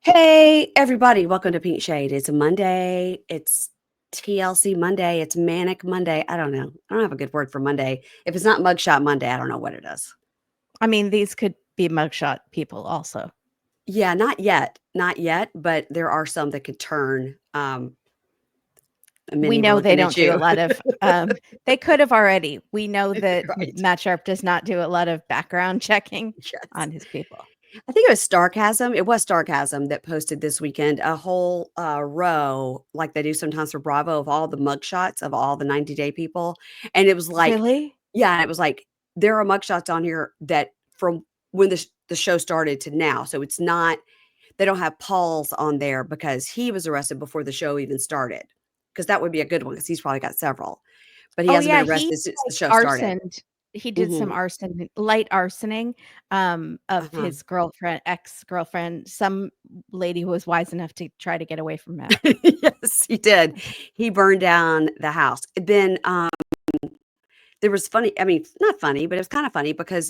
Hey, everybody, welcome to Pink Shade. It's a Monday. It's TLC Monday. It's Manic Monday. I don't know. I don't have a good word for Monday. If it's not Mugshot Monday, I don't know what it is. I mean, these could be mugshot people also. Yeah, not yet. Not yet, but there are some that could turn. We know they don't do a lot of, they could have already. We know that Right. Matt Sharp does not do a lot of background checking Yes. on his people. I think it was Starcasm. It was Starcasm that posted this weekend a whole row, like they do sometimes for Bravo, of all the mugshots of all the 90-day people. And it was like, Really? yeah, it was like there are mugshots on here that from when the show started to now. So it's not, they don't have Paul's on there because he was arrested before the show even started. Because that would be a good one because he's probably got several. But he hasn't been arrested since the show started. He did some light arsoning of his ex-girlfriend, some lady who was wise enough to try to get away from him. Yes, he did. He burned down the house. Then there was not funny, but it was kind of funny because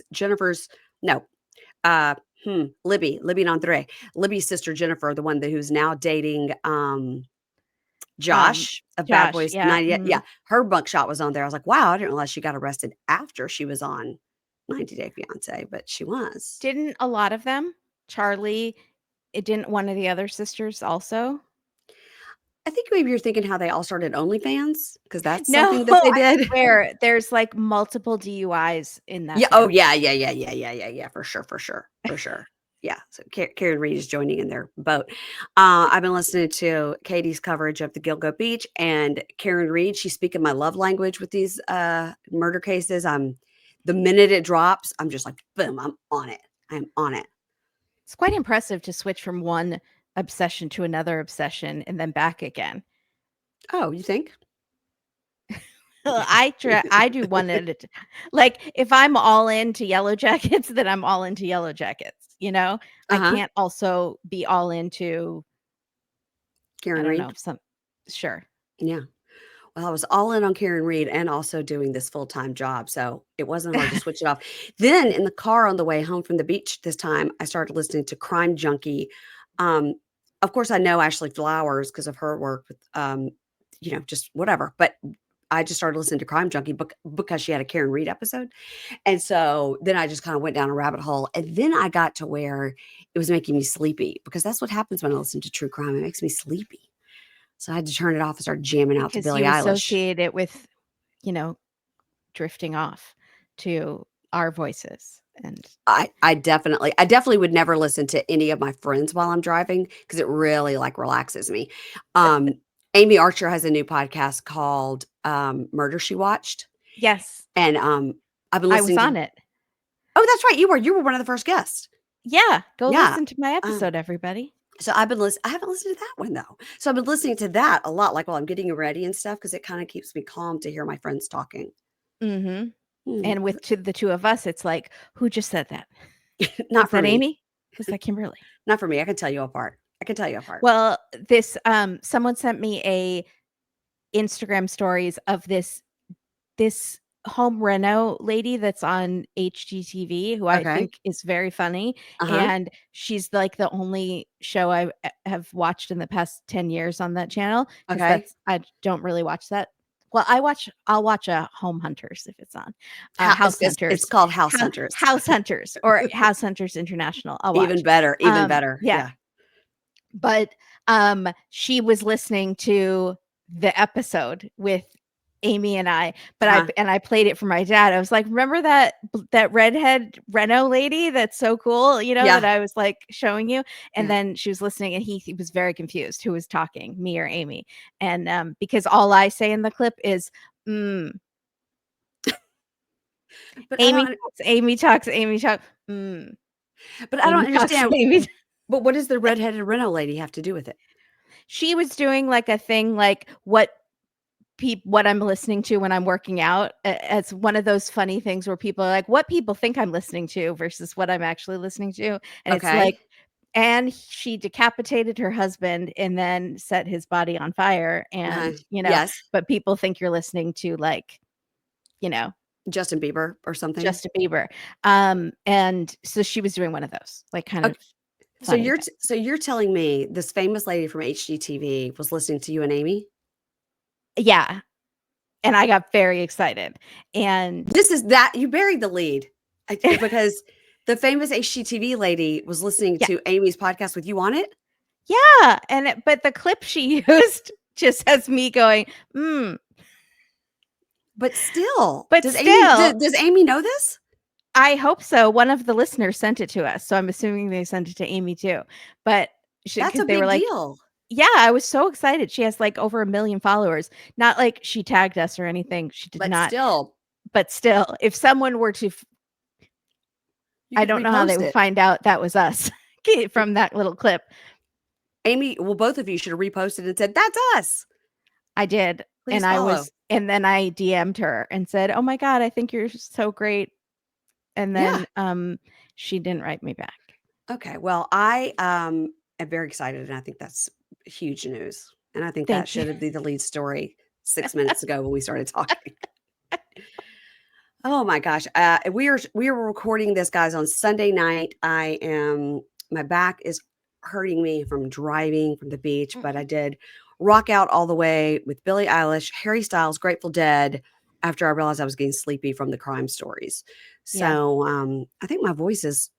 Libby and Andre, Libby's sister Jennifer, the one who's now dating Josh of Bad Boys 90. Yeah, her mugshot was on there. I was like, wow, I didn't realize she got arrested after she was on 90 Day Fiance, but she was. Didn't a lot of them? Charlie, didn't one of the other sisters also? I think maybe you're thinking how they all started OnlyFans because that's something that they did. Where there's like multiple DUIs in that. Yeah. Family. Oh yeah. For sure. Yeah. So Karen Reed is joining in their boat. I've been listening to Katie's coverage of the Gilgo Beach and Karen Reed. She's speaking my love language with these murder cases. The minute it drops, I'm just like, boom, I'm on it. It's quite impressive to switch from one obsession to another obsession and then back again. Oh, you think? I do one at a time. Like if I'm all into Yellow Jackets, then I'm all into Yellow Jackets. You know, I can't also be all into Karen Reed. Sure. Yeah. Well, I was all in on Karen Reed and also doing this full-time job, so it wasn't hard to switch it off. Then in the car on the way home from the beach this time, I started listening to Crime Junkie. Of course, I know Ashley Flowers because of her work with, just whatever. But I just started listening to Crime Junkie because she had a Karen Reed episode. And so then I just kind of went down a rabbit hole. And then I got to where it was making me sleepy because that's what happens when I listen to true crime. It makes me sleepy. So I had to turn it off and start jamming out to Billie Eilish. Associate it with, drifting off to our voices. And I definitely would never listen to any of my friends while I'm driving because it really relaxes me. Amy Archer has a new podcast called Murder She Watched. Yes. And I've been listening. I was on it. Oh, that's right. You were one of the first guests. Yeah. Go listen to my episode, everybody. So I haven't listened to that one though. So I've been listening to that a lot, like while I'm getting ready and stuff, because it kind of keeps me calm to hear my friends talking. Mm-hmm. And with the two of us, it's like, who just said that? Not for that me. Amy? Was that Kimberly? Not for me. I can tell you apart. Well, this someone sent me a Instagram stories of this home reno lady that's on HGTV who I think is very funny. And she's like the only show I have watched in the past 10 years on that channel. I don't really watch that. Well, I'll watch Home Hunters if it's on. House Hunters. It's called House Hunters. House Hunters or House Hunters International. I'll watch. Even better. Yeah. But she was listening to the episode with Amy and I, but I played it for my dad. I was like, remember that redhead Reno lady that's so cool, that I was like showing you. And then she was listening and he was very confused who was talking, me or Amy. And because all I say in the clip is but Amy talks. But I don't understand. But what does the redheaded Reno lady have to do with it? She was doing like a thing like what I'm listening to when I'm working out. It's one of those funny things where people are like, what people think I'm listening to versus what I'm actually listening to. And it's like, and she decapitated her husband and then set his body on fire. And, but people think you're listening to Justin Bieber or something. And so she was doing one of those, like kind of funny thing. So you're telling me this famous lady from HGTV was listening to you and Amy? Yeah. And I got very excited. And This is that you buried the lead because the famous HGTV lady was listening to Amy's podcast with you on it. Yeah. But the clip she used just has me going, But still, But does still, does Amy know this? I hope so. One of the listeners sent it to us, so I'm assuming they sent it to Amy too. But That's a they were big like, deal. yeah, I was so excited. She has like over 1 million followers. Not like she tagged us or anything. She did not. But still, if someone were to, I don't know how they would find out that was us from that little clip. Amy, well, both of you should have reposted and said, "That's us." I did. Please and follow. And then I DM'd her and said, "Oh my God, I think you're so great." And then she didn't write me back. Okay. Well, I am very excited, and I think that's huge news. And I think that should be the lead story 6 minutes ago when we started talking. Oh my gosh. We are recording this, guys, on Sunday night. My back is hurting me from driving from the beach, but I did rock out all the way with Billie Eilish, Harry Styles, Grateful Dead, after I realized I was getting sleepy from the crime stories. So I think my voice is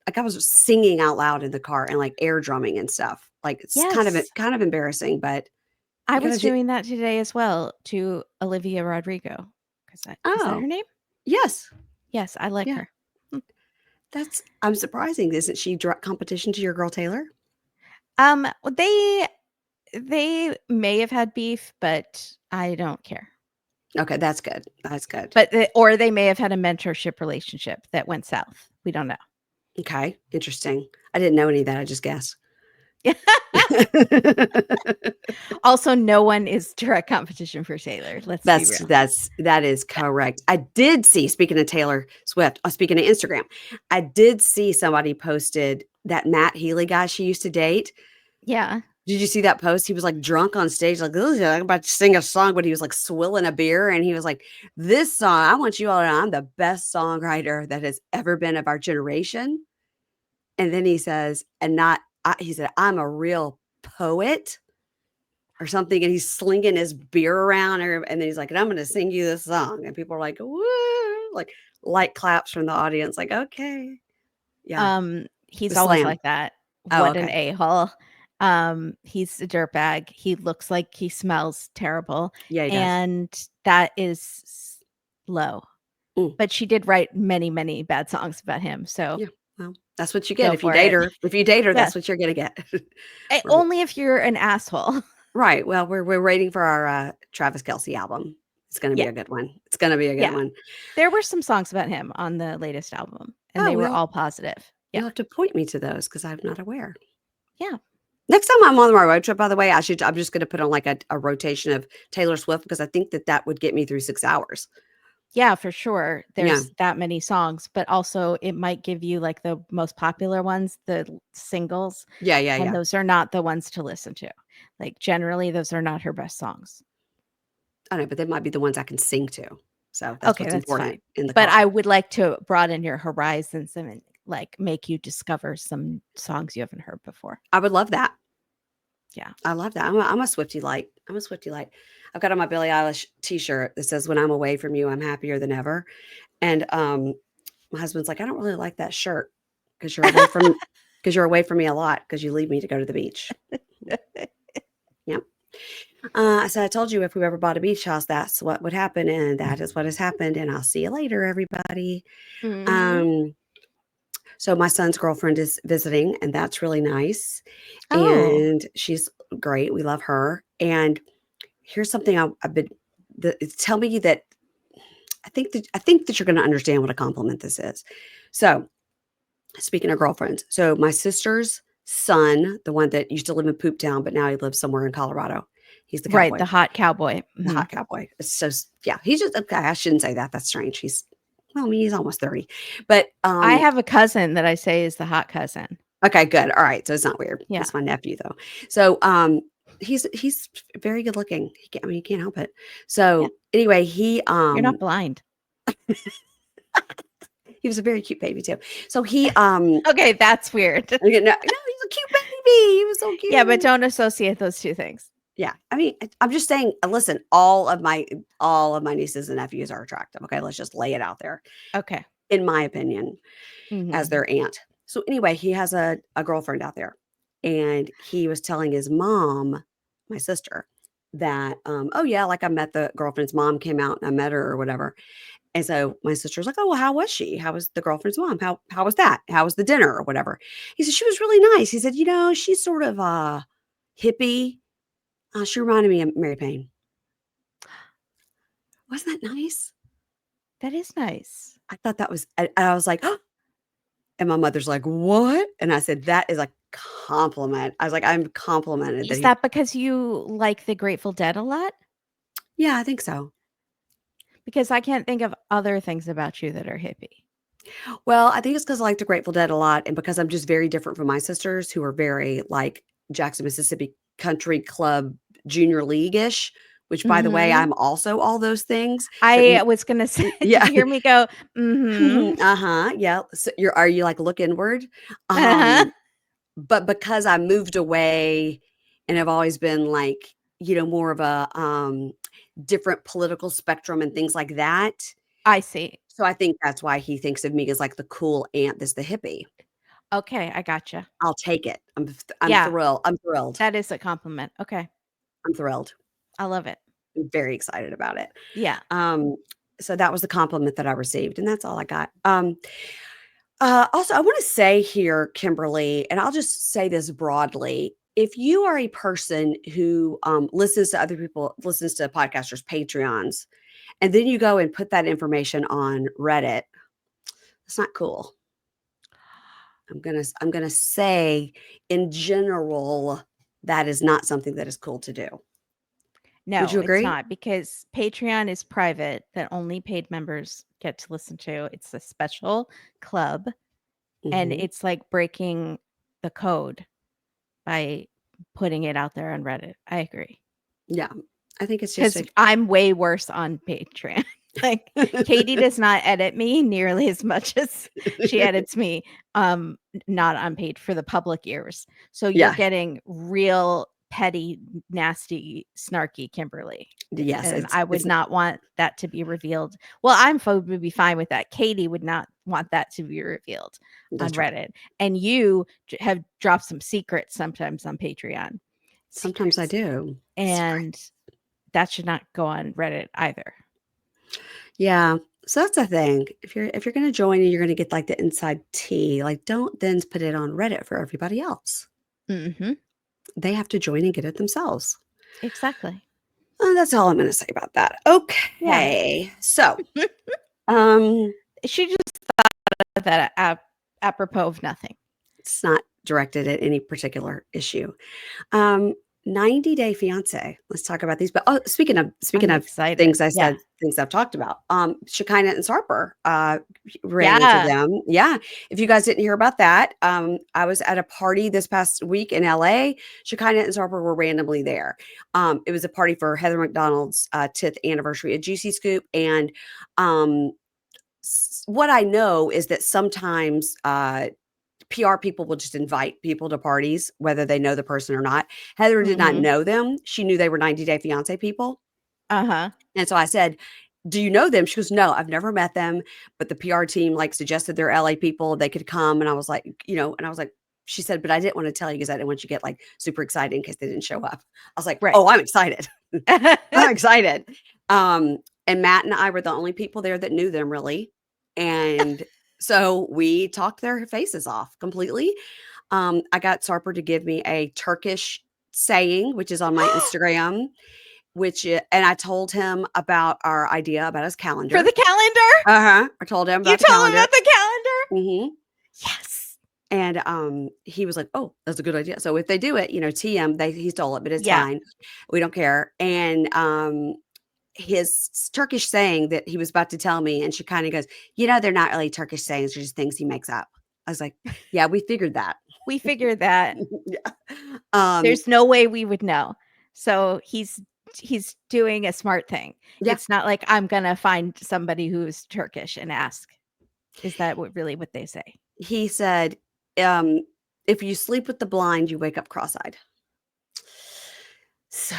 like I was singing out loud in the car and like air drumming and stuff. Like it's kind of embarrassing, but I was doing that today as well to Olivia Rodrigo. Is that her name? Yes. Yes, I like her. I'm surprising. Isn't she direct competition to your girl Taylor? They may have had beef, but I don't care. Okay, that's good. That's good. But or they may have had a mentorship relationship that went south. We don't know. Okay, interesting. I didn't know any of that. I just guessed. Also, no one is direct competition for Taylor. Let's be real. That is correct. I did see, speaking of Taylor Swift, speaking of Instagram, I did see somebody posted that Matt Healy guy she used to date. Yeah. Did you see that post? He was like drunk on stage, like, I'm about to sing a song, but he was like swilling a beer. And he was like, this song, I want you all to know I'm the best songwriter that has ever been of our generation. And then he says, he said, I'm a real poet or something. And he's slinging his beer around. And then he's like, and I'm going to sing you this song. And people are like, woo, like light claps from the audience. Like, okay. Yeah. He's always like that. What an a-hole. He's a dirtbag. He looks like he smells terrible. Yeah, he does. And that is low. But she did write many, many bad songs about him. So yeah. Well, that's what you get if you date her. If you date her, that's what you're gonna get. Only if you're an asshole. Right. Well, we're waiting for our Travis Kelce album. It's gonna be a good one. It's gonna be a good one. There were some songs about him on the latest album, and they were all positive. You'll have to point me to those because I'm not aware. Yeah. Next time I'm on my road trip, by the way, I'm just gonna put on like a rotation of Taylor Swift because I think that would get me through 6 hours. Yeah, for sure. There's that many songs, but also it might give you like the most popular ones, the singles. Yeah. And those are not the ones to listen to. Like generally, those are not her best songs. I know, but they might be the ones I can sing to. So that's what's important in the But I would like to broaden your horizons and like make you discover some songs you haven't heard before. I would love that. Yeah. I love that. I'm a Swiftie light. I've got on my Billie Eilish t-shirt that says, when I'm away from you, I'm happier than ever. And my husband's like, I don't really like that shirt because you're away from me a lot because you leave me to go to the beach. Yep. I said, I told you if we ever bought a beach house, that's what would happen. And that is what has happened. And I'll see you later, everybody. Mm-hmm. So my son's girlfriend is visiting, and that's really nice. And she's great. We love her. And here's something I've been tell me that I think that you're going to understand what a compliment this is. So speaking of girlfriends, so my sister's son, the one that used to live in Poop Town, but now he lives somewhere in Colorado. He's the cowboy. Right, the hot cowboy. The hot cowboy. It's so he's just okay. I shouldn't say that. That's strange. He's almost 30. But I have a cousin that I say is the hot cousin. Okay, good. All right. So it's not weird. Yeah. It's my nephew though. So he's very good looking. You can't help it. So anyway, you're not blind. He was a very cute baby too. So he Okay, that's weird. no, he's a cute baby. He was so cute. Yeah, but don't associate those two things. Yeah, I mean, I'm just saying. Listen, all of my nieces and nephews are attractive. Okay, let's just lay it out there. Okay, In my opinion, as their aunt. So anyway, he has a girlfriend out there, and he was telling his mom, my sister, that oh yeah, like I met the girlfriend's mom, came out and I met her or whatever. And so my sister's like, oh well, how was she? How was the girlfriend's mom? How was that? How was the dinner or whatever? He said she was really nice. He said, she's sort of hippie. She reminded me of Mary Payne. Wasn't that nice? that is nice. I thought that was, I was like, oh. And my mother's like, what? And I said, that is a compliment. I was like, I'm complimented. Is that because you like the Grateful Dead a lot? Yeah, I think so. Because I can't think of other things about you that are hippie. Well, I think it's because I like the Grateful Dead a lot, and because I'm just very different from my sisters who are very like Jackson, Mississippi Country Club Junior League-ish, which by the way, I'm also all those things. I was gonna say, yeah. Did you hear me go, mm-hmm. Yeah. So are you like look inward? But because I moved away and have always been like, more of a different political spectrum and things like that. I see. So I think that's why he thinks of me as like the cool aunt that's the hippie. Okay, I gotcha. I'll take it. I'm Yeah. thrilled. I'm thrilled. That is a compliment. Okay. I'm thrilled. I love it. I'm very excited about it. Yeah. So that was the compliment that I received, and that's all I got. Also, I want to say here, Kimberly, and I'll just say this broadly. If you are a person who listens to other people, listens to podcasters' Patreons, and then you go and put that information on Reddit, it's not cool. I'm gonna say, in general, that is not something that is cool to do. No, would you agree? It's not, because Patreon is private that only paid members get to listen to. It's a special club, and it's like breaking the code by putting it out there on Reddit. I agree. Yeah, I think it's just because I'm way worse on Patreon. Like Katie does not edit me nearly as much as she edits me not unpaid for the public ears. So you're getting real petty, nasty, snarky Kimberly. Yes. And I would not want that to be revealed. Well, would be fine with that. Katie would not want that to be revealed on Reddit. Right. And you have dropped some secrets sometimes on Patreon. Sometimes I do. And that should not go on Reddit either. Yeah. So that's the thing. If you're going to join and you're going to get like the inside tea, like don't then put it on Reddit for everybody else. Mm-hmm. They have to join and get it themselves. Exactly. That's all I'm going to say about that. Okay. Yeah. So, she just thought of that apropos of nothing. It's not directed at any particular issue. 90 Day Fiance. Let's talk about these. But speaking of excited. Things I said, things I've talked about. Shekinah and Sarper ran into them. Yeah. If you guys didn't hear about that, I was at a party this past week in LA. Shekinah and Sarper were randomly there. It was a party for Heather McDonald's 10th anniversary at Juicy Scoop. And what I know is that sometimes PR people will just invite people to parties, whether they know the person or not. Heather did not know them. She knew they were 90 Day Fiance people. And so I said, do you know them? She goes, no, I've never met them. But the PR team like suggested they're LA people. They could come. And I was like, she said, but I didn't want to tell you because I didn't want you to get like super excited in case they didn't show up. I was like, oh, I'm excited. I'm excited. And Matt and I were the only people there that knew them really. And so we talked their faces off completely. I got Sarper to give me a Turkish saying, which is on my Instagram, and I told him about our idea about his calendar. For the calendar? I told him about the calendar. You told him about the calendar? Mm-hmm. Yes. And he was like, oh, that's a good idea. So if they do it, TM, he stole it, but it's fine. We don't care. And his Turkish saying that he was about to tell me, and she kind of goes, they're not really Turkish sayings, they're just things he makes up. I was like, yeah, we figured that. We figured that. There's no way we would know. So he's doing a smart thing. It's not like I'm gonna find somebody who's Turkish and ask. Is that really what they say? He said, if you sleep with the blind, you wake up cross-eyed. So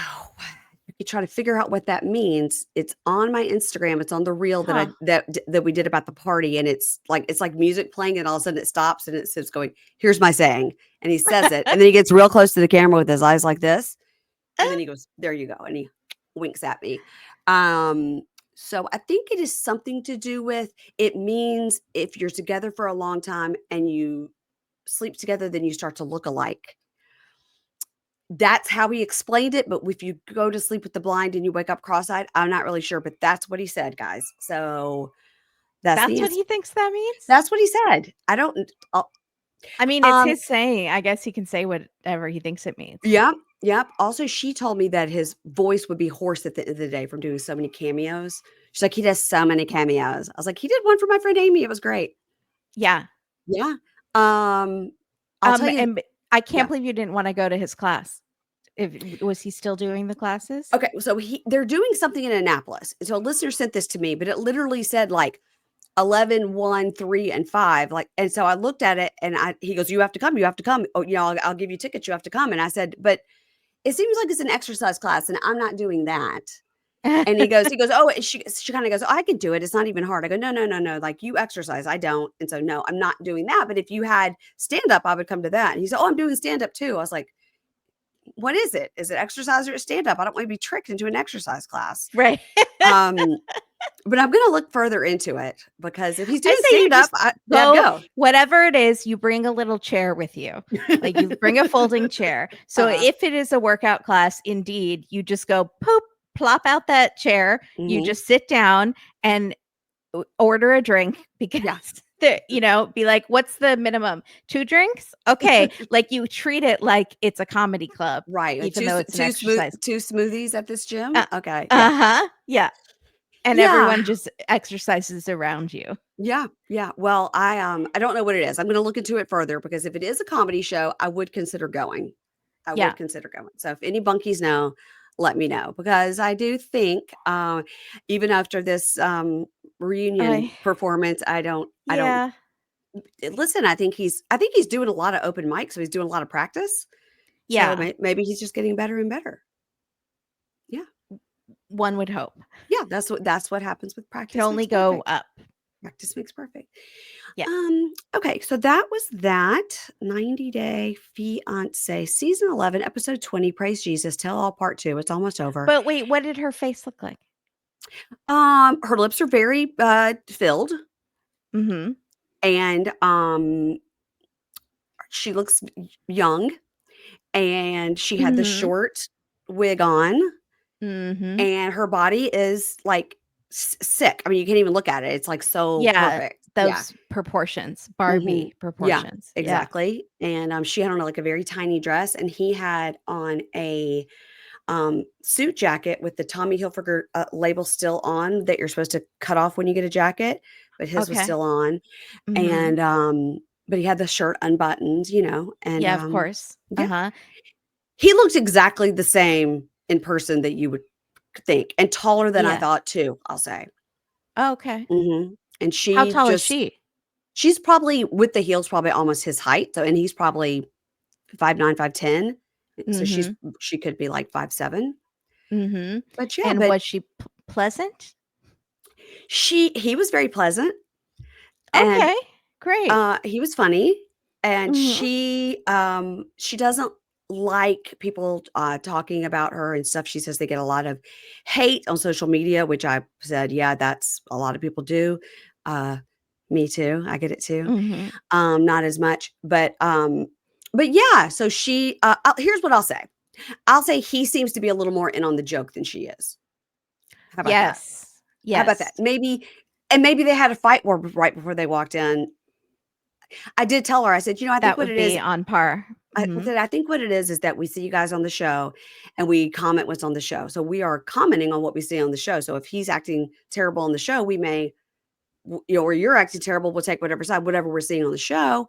you try to figure out what that means. It's on my Instagram. It's on the reel that we did about the party, and it's like music playing, and all of a sudden it stops and it says, "Going, here's my saying," and he says it, and then he gets real close to the camera with his eyes like this, and then he goes, "There you go," and he winks at me. So I think it is something to do with, it means if you're together for a long time and you sleep together, then you start to look alike. That's how he explained it, but if you go to sleep with the blind and you wake up cross-eyed, I'm not really sure, but that's what he said, guys. So that's the That's what answer. he thinks that means? That's what he said. I don't I mean, it's his saying. I guess he can say whatever he thinks it means. Yep. Also, she told me that his voice would be hoarse at the end of the day from doing so many cameos. She's like, he does so many cameos. I was like, he did one for my friend Amy. It was great. Yeah. Yeah. I'll tell you. And I can't believe you didn't want to go to his class. Was he still doing the classes? Okay, so they're doing something in Annapolis. So a listener sent this to me, but it literally said like 11, 1, 3, and 5. Like, and so I looked at it and he goes, you have to come. You have to come. Oh, I'll give you tickets. You have to come. And I said, but it seems like it's an exercise class and I'm not doing that. And he goes, oh, she kind of goes, oh, I could do it. It's not even hard. I go, no. Like, you exercise. I don't. And so, no, I'm not doing that. But if you had stand up, I would come to that. And he said, oh, I'm doing stand up too. I was like, what is it? Is it exercise or stand up? I don't want to be tricked into an exercise class. Right. But I'm going to look further into it, because if he's doing stand up, go. Whatever it is, you bring a little chair with you. Like, you bring a folding chair. So if it is a workout class, indeed, you just go poop, plop out that chair. Mm-hmm. You just sit down and order a drink, because be like, what's the minimum? 2 drinks? Okay. Like, you treat it like it's a comedy club. Right. Even though it's an exercise. 2 smoothies at this gym? Okay. Yeah. And everyone just exercises around you. Yeah. Well, I don't know what it is. I'm going to look into it further, because if it is a comedy show, I would consider going. So if any bunkies know, let me know, because I do think even after this reunion performance, I don't listen. I think he's doing a lot of open mics, so he's doing a lot of practice. Yeah. So maybe he's just getting better and better. Yeah. One would hope. Yeah, that's what happens with practice. Can only go up. Practice makes perfect. Yeah. Okay, so that was that 90 Day Fiance, season 11, episode 20. Praise Jesus. Tell all part 2. It's almost over. But wait, what did her face look like? Her lips are very filled. Mm-hmm. And she looks young, and she had the short wig on. Mm-hmm. And her body is like sick. I mean, you can't even look at it. It's like so perfect. Those proportions, Barbie proportions. Yeah, exactly. And she had on like a very tiny dress, and he had on a suit jacket with the Tommy Hilfiger label still on, that you're supposed to cut off when you get a jacket, but his was still on. Mm-hmm. And but he had the shirt unbuttoned, and of course. He looked exactly the same in person that you would think, and taller than I thought too, I'll say. Oh, okay. Mm-hmm. And how tall is she? She's probably, with the heels, probably almost his height. So, and he's probably 5'9", 5'10". So she could be like 5'7". Mm-hmm. But was she pleasant? He was very pleasant. Okay, great. He was funny, and she doesn't like people talking about her and stuff. She says they get a lot of hate on social media, which I said, yeah, that's a lot of people do. Me too. I get it too. Mm-hmm. Not as much, but yeah. So she, here's what I'll say. I'll say he seems to be a little more in on the joke than she is. How about that? Yes. How about that? Maybe they had a fight right before they walked in. I did tell her, I said, I think what it is on par. I think what it is that we see you guys on the show and we comment what's on the show. So we are commenting on what we see on the show. So if he's acting terrible on the show, we may, or you're acting terrible, we'll take whatever side, whatever we're seeing on the show.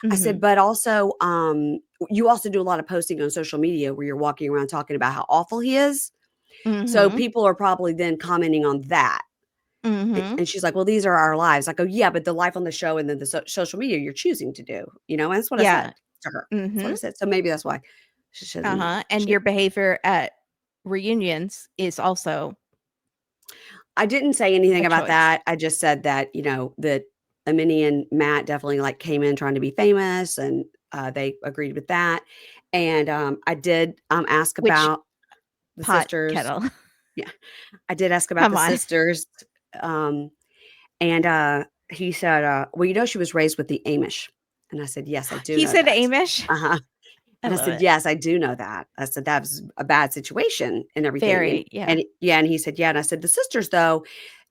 I said, but also, you also do a lot of posting on social media where you're walking around talking about how awful he is. So people are probably then commenting on that. Mhm. And she's like, well, these are our lives. I go, yeah, but the life on the show and then the social media you're choosing to do, and that's what I Yeah. said to her. That's what I Mhm. said. So maybe that's why she shouldn't. And your behavior at reunions is also I didn't say anything a about choice. that. I just said that, that Amani and Matt definitely like came in trying to be famous, and they agreed with that. And I did ask Which about the pot sisters. kettle? Yeah, I did ask about Come the on. sisters. Um, and he said, well, she was raised with the Amish. And I said, yes, I do He know said that. Amish? Uh-huh. I And I love said, it. yes, I do know that. I said, that was a bad situation and everything. Very, yeah. And he said, yeah. And I said, the sisters, though,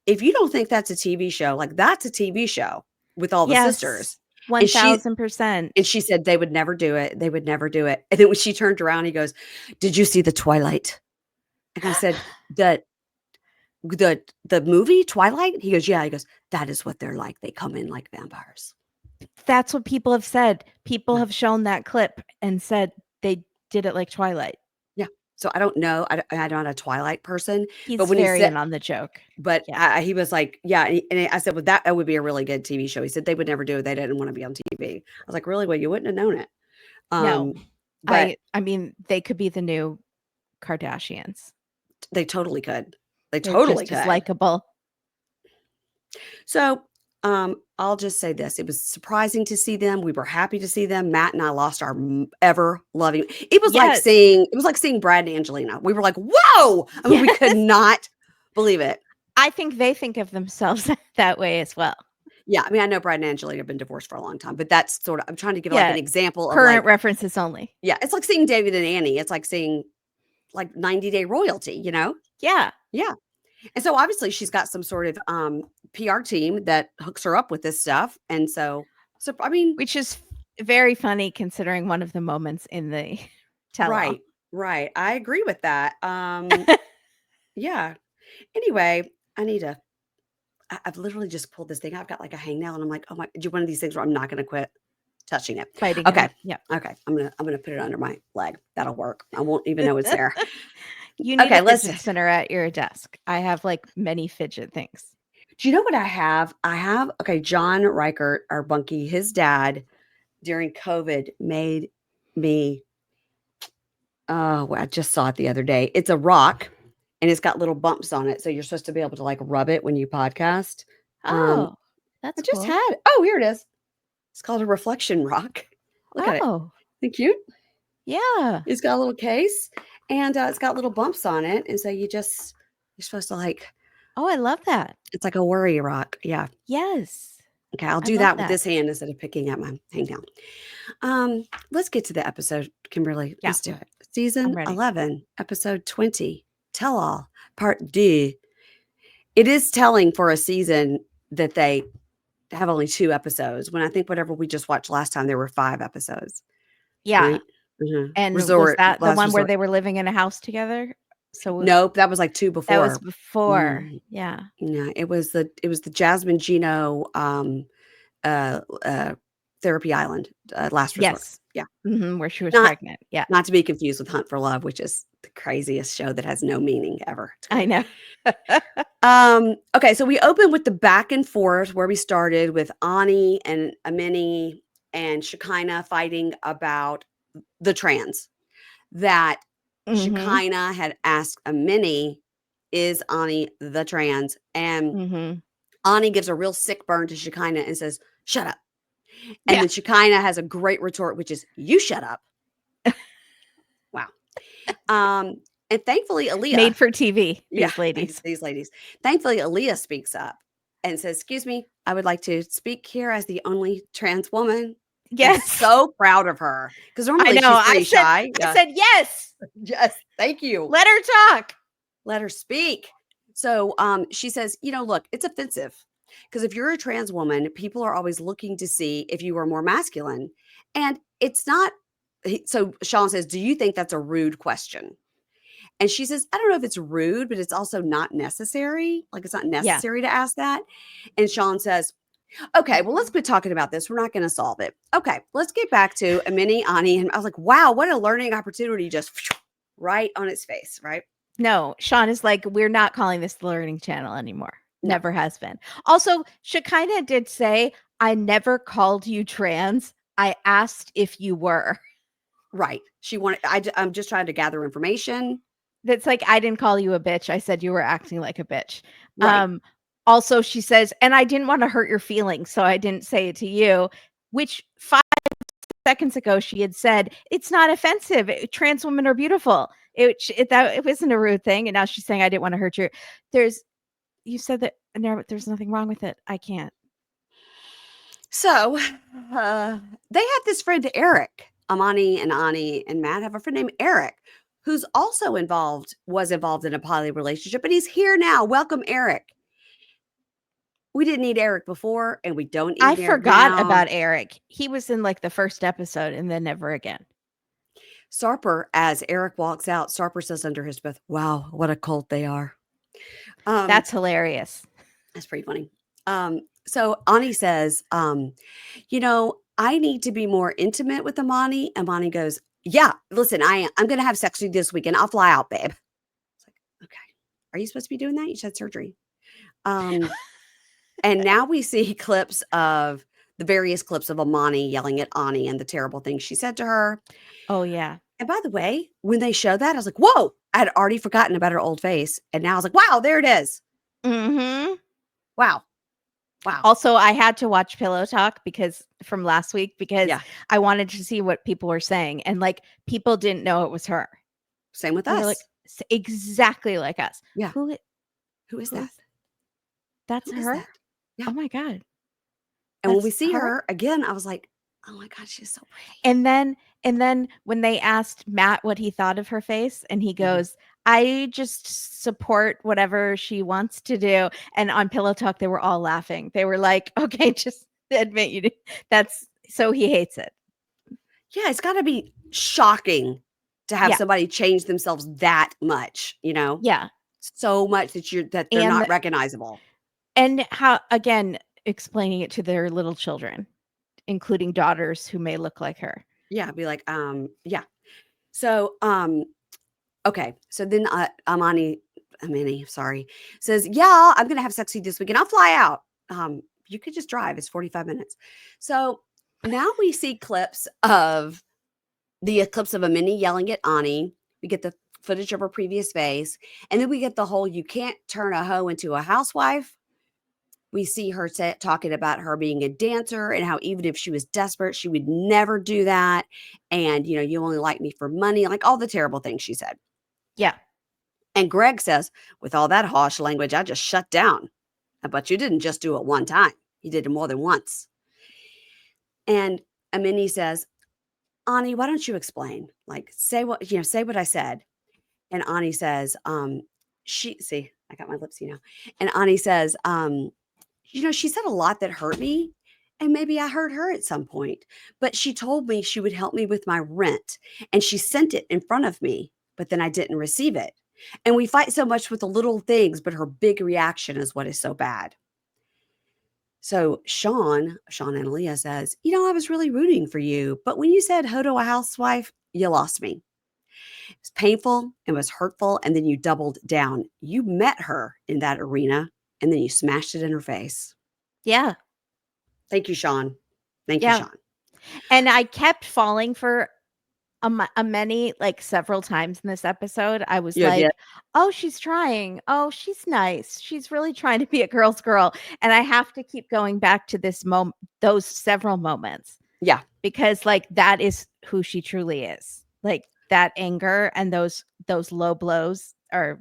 if you don't think that's a TV show, like that's a TV show with all the sisters. Yes. And she 1000%. said they would never do it. They would never do it. And then when she turned around, he goes, did you see the Twilight? And I said, the movie Twilight? He goes, yeah. He goes, that is what they're like. They come in like vampires. That's what people have said. People Yeah. have shown that clip and said they did it like Twilight. Yeah. So I don't know. I'm not a Twilight person. He's but when very he said, in on the joke. but Yeah. he was like, yeah. And I said, well, that would be a really good TV show. He said they would never do it. They didn't want to be on TV. I was like, really? Well, you wouldn't have known it. No. But I mean, they could be the new Kardashians. they totally could. They They're totally just as could. likable. So I'll just say this. It was surprising to see them. We were happy to see them. Matt and I lost our ever loving. It was like seeing Brad and Angelina. We were like, whoa! I mean, we could not believe it. I think they think of themselves that way as well. Yeah, I mean, I know Brad and Angelina have been divorced for a long time, but that's sort of, I'm trying to give like an example of current like, references only. Yeah, it's like seeing David and Annie. It's like seeing like 90 Day Royalty, Yeah. Yeah. And so obviously she's got some sort of PR team that hooks her up with this stuff. And so I mean, which is very funny considering one of the moments in the tell-all. Right. I agree with that. Yeah. Anyway, I've literally just pulled this thing. I've got like a hangnail and I'm like, oh my, do one of these things where I'm not going to quit touching it. Fighting. Okay. Yeah. Okay. I'm going to put it under my leg. That'll work. I won't even know it's there. You need a fidget spinner at your desk. I have like many fidget things. Do you know what I have? John Reichert, our bunkie, his dad during COVID made me, I just saw it the other day. It's a rock and it's got little bumps on it. So you're supposed to be able to like rub it when you podcast. Oh, that's I just had, here it is. It's called a reflection rock. Look at it. Isn't it cute? Yeah. It's got a little case and it's got little bumps on it. And so you're supposed to like. Oh, I love that. It's like a worry rock. Yeah. Yes. Okay, I'll do that with this hand instead of picking up my hangnail. Let's get to the episode, Kimberly. Yeah. Let's do it. Season 11, episode 20, Tell All, Part D. It is telling for a season that they have only 2 episodes. When I think whatever we just watched last time, there were 5 episodes. Yeah. Right? Mm-hmm. And was that the one where they were living in a house together? So nope, that was like 2 before. That was before. Yeah. Yeah, it was the Jasmine Gino Therapy Island last resort. Yes. Yeah. Mm-hmm, where she was pregnant. Yeah. Not to be confused with Hunt for Love, which is the craziest show that has no meaning ever. I know. Okay, so we open with the back and forth where we started with Anie and Amani and Shekinah fighting about the trans. That Shekinah had asked Amani, is Anie the trans? And Anie gives a real sick burn to Shekinah and says, shut up. And then Shekinah has a great retort, which is, you shut up. Wow. And thankfully, Aaliyah. Made for TV, these ladies. These ladies. Thankfully, Aaliyah speaks up and says, excuse me, I would like to speak here as the only trans woman. Yes. I'm so proud of her. Because normally she's pretty shy. I said yes. Yes. Thank you. Let her talk. Let her speak. So she says, look, it's offensive. Because if you're a trans woman, people are always looking to see if you are more masculine. And it's not. So Shawn says, do you think that's a rude question? And she says, I don't know if it's rude, but it's also not necessary. Like it's not necessary to ask that. And Shawn says, okay, well, let's quit talking about this. We're not going to solve it. Okay, let's get back to Amani, Anie. And I was like, wow, what a learning opportunity just right on its face, right? No, Shawn is like, we're not calling this the Learning Channel anymore. No. Never has been. Also, Shekinah did say, I never called you trans. I asked if you were. Right. She wanted, I'm just trying to gather information. That's like, I didn't call you a bitch. I said you were acting like a bitch. Right. Also, she says, and I didn't want to hurt your feelings, so I didn't say it to you, which 5 seconds ago she had said, it's not offensive. Trans women are beautiful. It wasn't a rude thing. And now she's saying, I didn't want to hurt you. You said that there's nothing wrong with it. I can't. So they have this friend, Eric. Amani and Anie and Matt have a friend named Eric, who's also was involved in a poly relationship, and he's here now. Welcome, Eric. We didn't need Eric before, and we don't need I Eric forgot now. about Eric. He was in like the first episode and then never again. Sarper, as Eric walks out, Sarper says under his breath, wow, what a cult they are. That's hilarious. That's pretty funny. So Ani says, I need to be more intimate with Amani. Amani goes, yeah, listen, I'm going to have sex with you this weekend. I'll fly out, babe. It's like, okay. Are you supposed to be doing that? You just had surgery. And now we see the various clips of Amani yelling at Ani and the terrible things she said to her. Oh, yeah. And by the way, when they showed that, I was like, whoa, I had already forgotten about her old face. And now I was like, wow, there it is. Mm-hmm. Wow. Also, I had to watch Pillow Talk from last week because I wanted to see what people were saying. And like people didn't know it was her. Same with us. Like, exactly like us. Yeah. Who is that? That's Who her? is that? Yeah. Oh my God. And when we see her again, I was like, oh my God, she's so pretty. And then when they asked Matt what he thought of her face, and he goes, I just support whatever she wants to do. And on Pillow Talk, they were all laughing. They were like, okay, just admit you did. So he hates it. Yeah, it's got to be shocking to have somebody change themselves that much, Yeah. So much that they're not recognizable. And how, again, explaining it to their little children, including daughters who may look like her. Yeah, be like, yeah. So, okay. So then Amani, sorry, says, yeah, I'm going to have sex with you this weekend. I'll fly out. You could just drive. It's 45 minutes. So now we see clips of Amani yelling at Ani. We get the footage of her previous face. And then we get the whole, you can't turn a hoe into a housewife. We see her talking about her being a dancer and how even if she was desperate, she would never do that. And, you only like me for money, like all the terrible things she said. Yeah. And Greg says, with all that harsh language, I just shut down. But you didn't just do it one time. You did it more than once. And Amani says, Ani, why don't you explain? Like, say what I said. And Ani says, I got my lips, And Ani says, she said a lot that hurt me. And maybe I hurt her at some point. But she told me she would help me with my rent. And she sent it in front of me. But then I didn't receive it. And we fight so much with the little things, but her big reaction is what is so bad. So Shawn and Alliya says, I was really rooting for you. But when you said ho to a housewife, you lost me. It was painful. It was hurtful. And then you doubled down. You met her in that arena. And then you smashed it in her face. Yeah. Thank you, Shawn. Thank you, Shawn. And I kept falling for Amani like several times in this episode. I was oh, she's trying. Oh, she's nice. She's really trying to be a girl's girl. And I have to keep going back to those several moments. Yeah. Because like that is who she truly is. Like that anger and those low blows are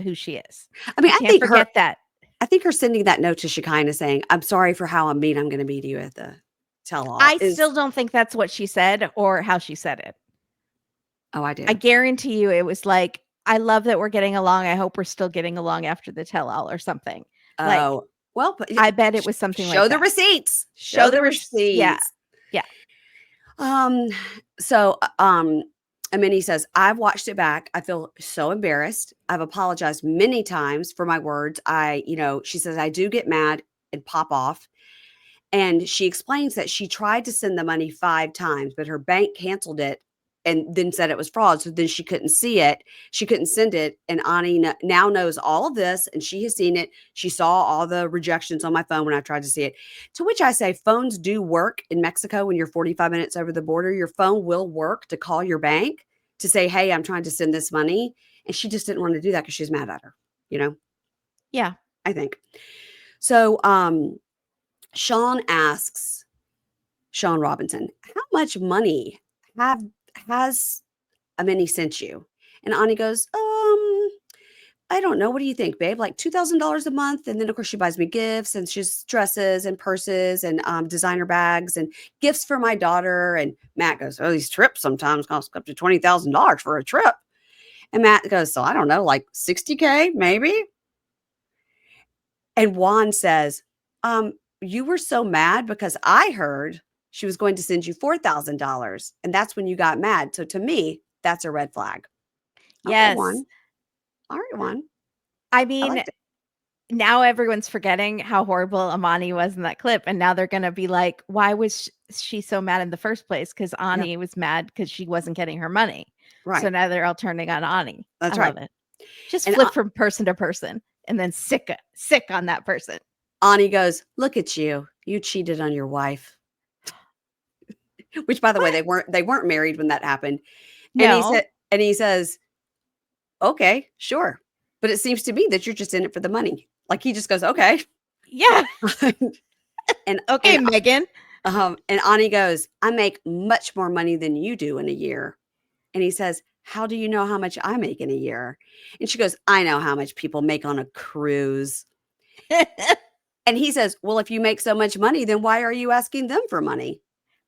who she is. I mean, I can't forget that. I think her sending that note to Shekinah saying, I'm sorry for how I'm going to be to you at the tell-all. I still don't think that's what she said or how she said it. Oh, I do. I guarantee you it was like, I love that we're getting along. I hope we're still getting along after the tell-all or something. Oh, well, I bet it was something like that. Show the receipts. Show the receipts. Yeah. So, Amani says, I've watched it back. I feel so embarrassed. I've apologized many times for my words. She says, I do get mad and pop off. And she explains that she tried to send the money 5 times, but her bank canceled it and then said it was fraud. So then she couldn't see it. She couldn't send it. And Anie now knows all of this, and she has seen it. She saw all the rejections on my phone when I tried to see it. To which I say, phones do work in Mexico when you're 45 minutes over the border. Your phone will work to call your bank to say, hey, I'm trying to send this money. And she just didn't want to do that because she's mad at her, Yeah. I think. So Shawn asks Shawn Robinson, how much money has Amani sent you? And Anie goes, I don't know. What do you think, babe? Like $2,000 a month. And then, of course, she buys me gifts, and she's dresses and purses and designer bags and gifts for my daughter. And Matt goes, oh, these trips sometimes cost up to $20,000 for a trip. And Matt goes, so I don't know, like 60K maybe. And Juan says, you were so mad because I heard she was going to send you $4,000. And that's when you got mad. So to me, that's a red flag. Yes. Okay, Juan. All right, Juan. I mean, now everyone's forgetting how horrible Amani was in that clip. And now they're going to be like, why was she so mad in the first place? Because Anie was mad because she wasn't getting her money. Right. So now they're all turning on Anie. That's I right. love it. Just flip from person to person and then sick on that person. Anie goes, look at you. You cheated on your wife. Which, by the way, they weren't married when that happened. No. And he says, okay, sure. But it seems to me that you're just in it for the money. Like he just goes, okay. Yeah. and okay, Megin. And Anie goes, I make much more money than you do in a year. And he says, how do you know how much I make in a year? And she goes, I know how much people make on a cruise. And he says, well, if you make so much money, then why are you asking them for money?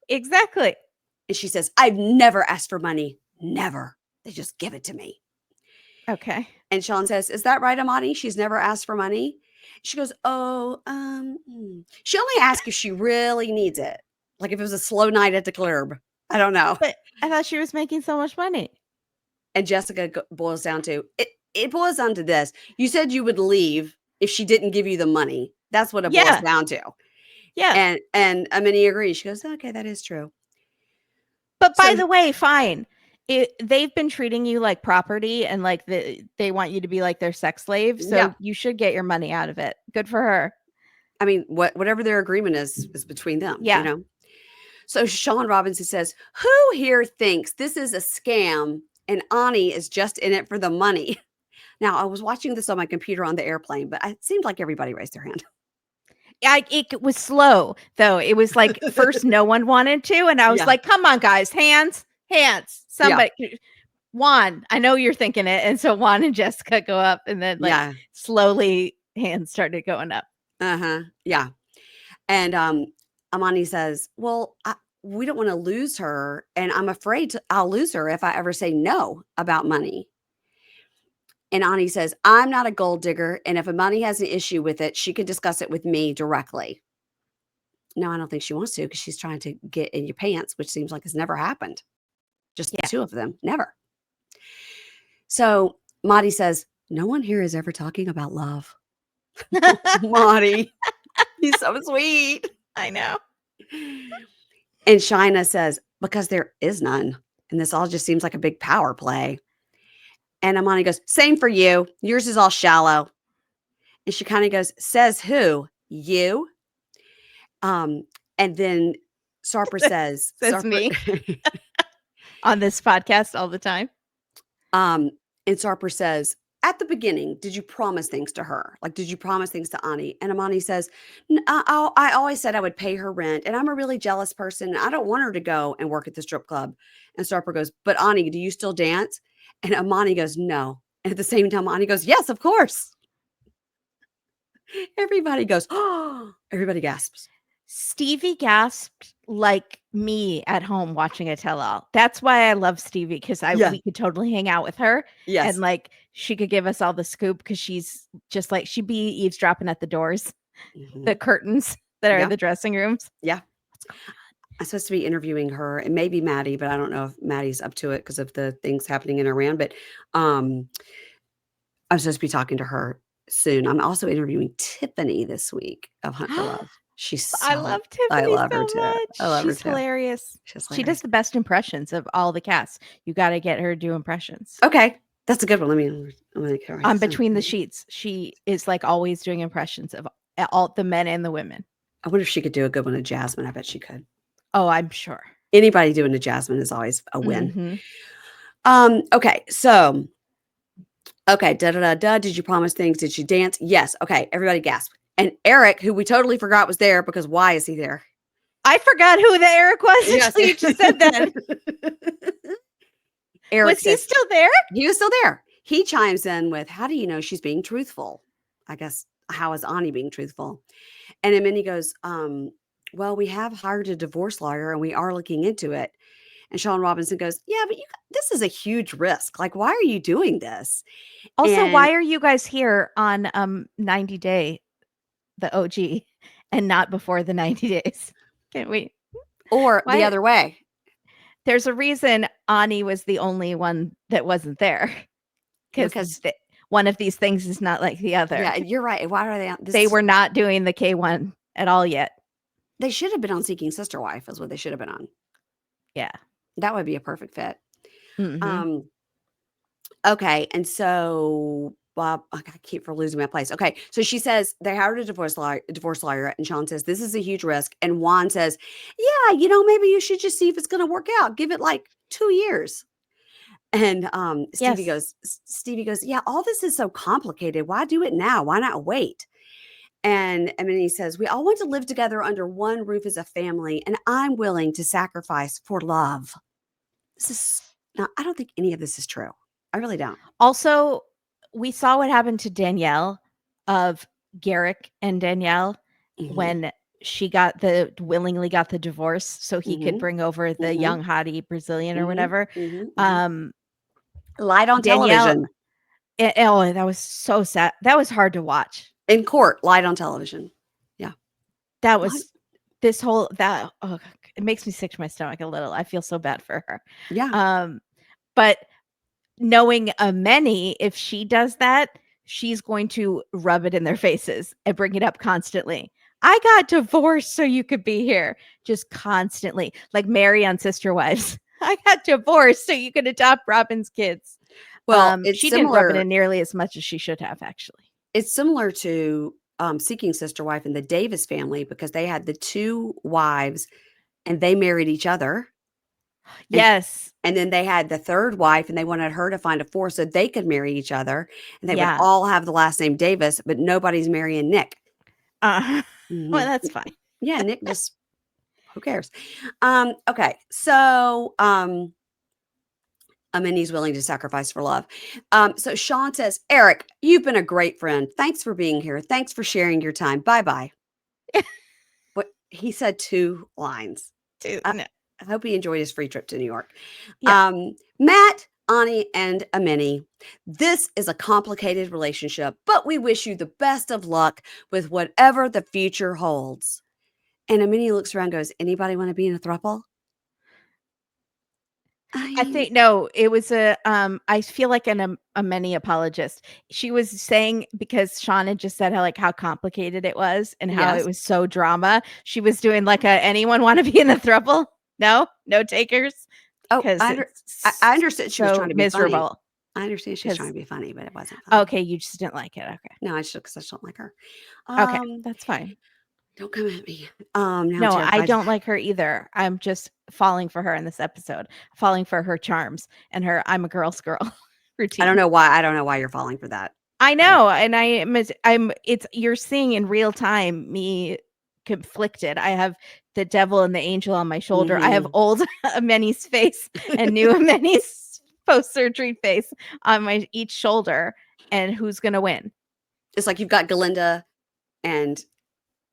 Exactly. And she says, I've never asked for money. Never. They just give it to me. Okay. And Shawn says, is that right, Amani? She's never asked for money. She goes, she only asks if she really needs it. Like if it was a slow night at the club. I don't know. But I thought she was making so much money. And Jessica boils down to, it boils down to this. You said you would leave if she didn't give you the money. That's what it boils down to. Yeah. And Amani agrees. She goes, okay, that is true. But by the way, fine. They've been treating you like property and like they want you to be like their sex slave. So you should get your money out of it. Good for her. I mean, whatever their agreement is between them. Yeah. So Shawn Robinson says, who here thinks this is a scam and Anie is just in it for the money? Now, I was watching this on my computer on the airplane, but it seemed like everybody raised their hand. It was slow, though. It was like first no one wanted to. And I was like, come on, guys, hands. Somebody. Yeah. Juan, I know you're thinking it. And so Juan and Jessica go up and then slowly hands started going up. Yeah. And Amani says, well, we don't want to lose her. And I'm afraid I'll lose her if I ever say no about money. And Anie says, I'm not a gold digger. And if Amani has an issue with it, she could discuss it with me directly. No, I don't think she wants to because she's trying to get in your pants, which seems like it's never happened. Just the two of them. Never. So Mahdi says, no one here is ever talking about love. Mahdi. He's so sweet. I know. And Shekinah says, because there is none. And this all just seems like a big power play. And Amani goes, same for you. Yours is all shallow. And Shekinah goes, says who? You? And then Sarper says, says me on this podcast all the time. And Sarper says, at the beginning, did you promise things to her? Like, did you promise things to Anie? And Amani says, I always said I would pay her rent. And I'm a really jealous person. I don't want her to go and work at the strip club. And Sarper goes, but Anie, do you still dance? And Amani goes, no. And at the same time, Anie goes, yes, of course. Everybody goes, oh, everybody gasps. Stevi gasped like me at home watching a tell-all. That's why I love Stevi, because we could totally hang out with her. Yes. And like she could give us all the scoop because she's just like, she'd be eavesdropping at the doors, the curtains that are in the dressing rooms. Yeah. I'm supposed to be interviewing her and maybe Maddie, but I don't know if Maddie's up to it because of the things happening in Iran. But I'm supposed to be talking to her soon. I'm also interviewing Tiffany this week of Hunt for Love. I love I Tiffany love her so too. much. I love her She's too. hilarious. She's She does the best impressions of all the cast. You got to get her to do impressions. Okay, that's a good one. On Between the Sheets, she is like always doing impressions of all the men and the women. I wonder if she could do a good one of Jasmine. I bet she could. Oh, I'm sure. Anybody doing a Jasmine is always a win. Mm-hmm. Okay, so okay, did you promise things? Did she dance? Yes. Okay, everybody gasp. And Eric, who we totally forgot was there because why is he there? I forgot who the Eric was until you just said that. Eric was he still there? He was still there. He chimes in with, how do you know she's being truthful? I guess, how is Anie being truthful? And then he goes, well, we have hired a divorce lawyer and we are looking into it. And Shawn Robinson goes, yeah, but this is a huge risk. Like, why are you doing this? Also, why are you guys here on 90 Day, the OG, and not before the 90 days? Can't wait. Or the other way. There's a reason Anie was the only one that wasn't there. Because one of these things is not like the other. Yeah, you're right. Why are they? They were not doing the K1 at all yet. They should have been on Seeking Sister Wife is what they should have been on. Yeah. That would be a perfect fit. Mm-hmm. Okay. And so, Bob, I keep losing my place. Okay. So she says they hired a divorce lawyer, and Shawn says, this is a huge risk. And Juan says, yeah, maybe you should just see if it's going to work out. Give it like 2 years. And Stevie goes, yeah, all this is so complicated. Why do it now? Why not wait? And he says, we all want to live together under one roof as a family, and I'm willing to sacrifice for love. I don't think any of this is true. I really don't. Also, we saw what happened to Danielle of Garrick and Danielle when she willingly got the divorce so he could bring over the young hottie Brazilian or whatever. Lied on television. That was so sad. That was hard to watch. In court, lied on television. Yeah. That was it makes me sick to my stomach a little. I feel so bad for her. Yeah. But knowing Amani, if she does that, she's going to rub it in their faces and bring it up constantly. I got divorced so you could be here. Just constantly. Like Mary on Sister Wives. I got divorced so you could adopt Robin's kids. Well, she didn't rub it in nearly as much as she should have, actually. It's similar to Seeking Sister Wife and the Davis family because they had the 2 wives and they married each other. Yes. And then they had the 3rd wife and they wanted her to find a 4th so they could marry each other. And they would all have the last name Davis, but nobody's marrying Nick. Well, that's fine. Yeah, Nick just, who cares? Okay. So, Amani's willing to sacrifice for love. So Shawn says, Eric, you've been a great friend. Thanks for being here. Thanks for sharing your time. Bye-bye. But he said 2 lines. 2. I hope he enjoyed his free trip to New York. Yeah. Matt, Anie, and Amani. This is a complicated relationship, but we wish you the best of luck with whatever the future holds. And Amani looks around and goes, anybody want to be in a throuple? I think no, it was I feel like a Amani apologist. She was saying because Shawn had just said how complicated it was and how it was so drama. She was doing like anyone want to be in the throuple? No takers. Oh, I understood she was trying to be miserable. Funny. I understand she's trying to be funny, but it wasn't funny. Okay, you just didn't like it. Okay. No, I just because I don't like her. Okay, that's fine. Don't come at me. No, I don't like her either. I'm just falling for her in this episode, falling for her charms and her "I'm a girl's girl" routine. I don't know why you're falling for that. I know, and you're seeing in real time me conflicted. I have the devil and the angel on my shoulder. I have old Amani's face and new Amani's post-surgery face on my each shoulder, and who's gonna win? It's like you've got Galinda and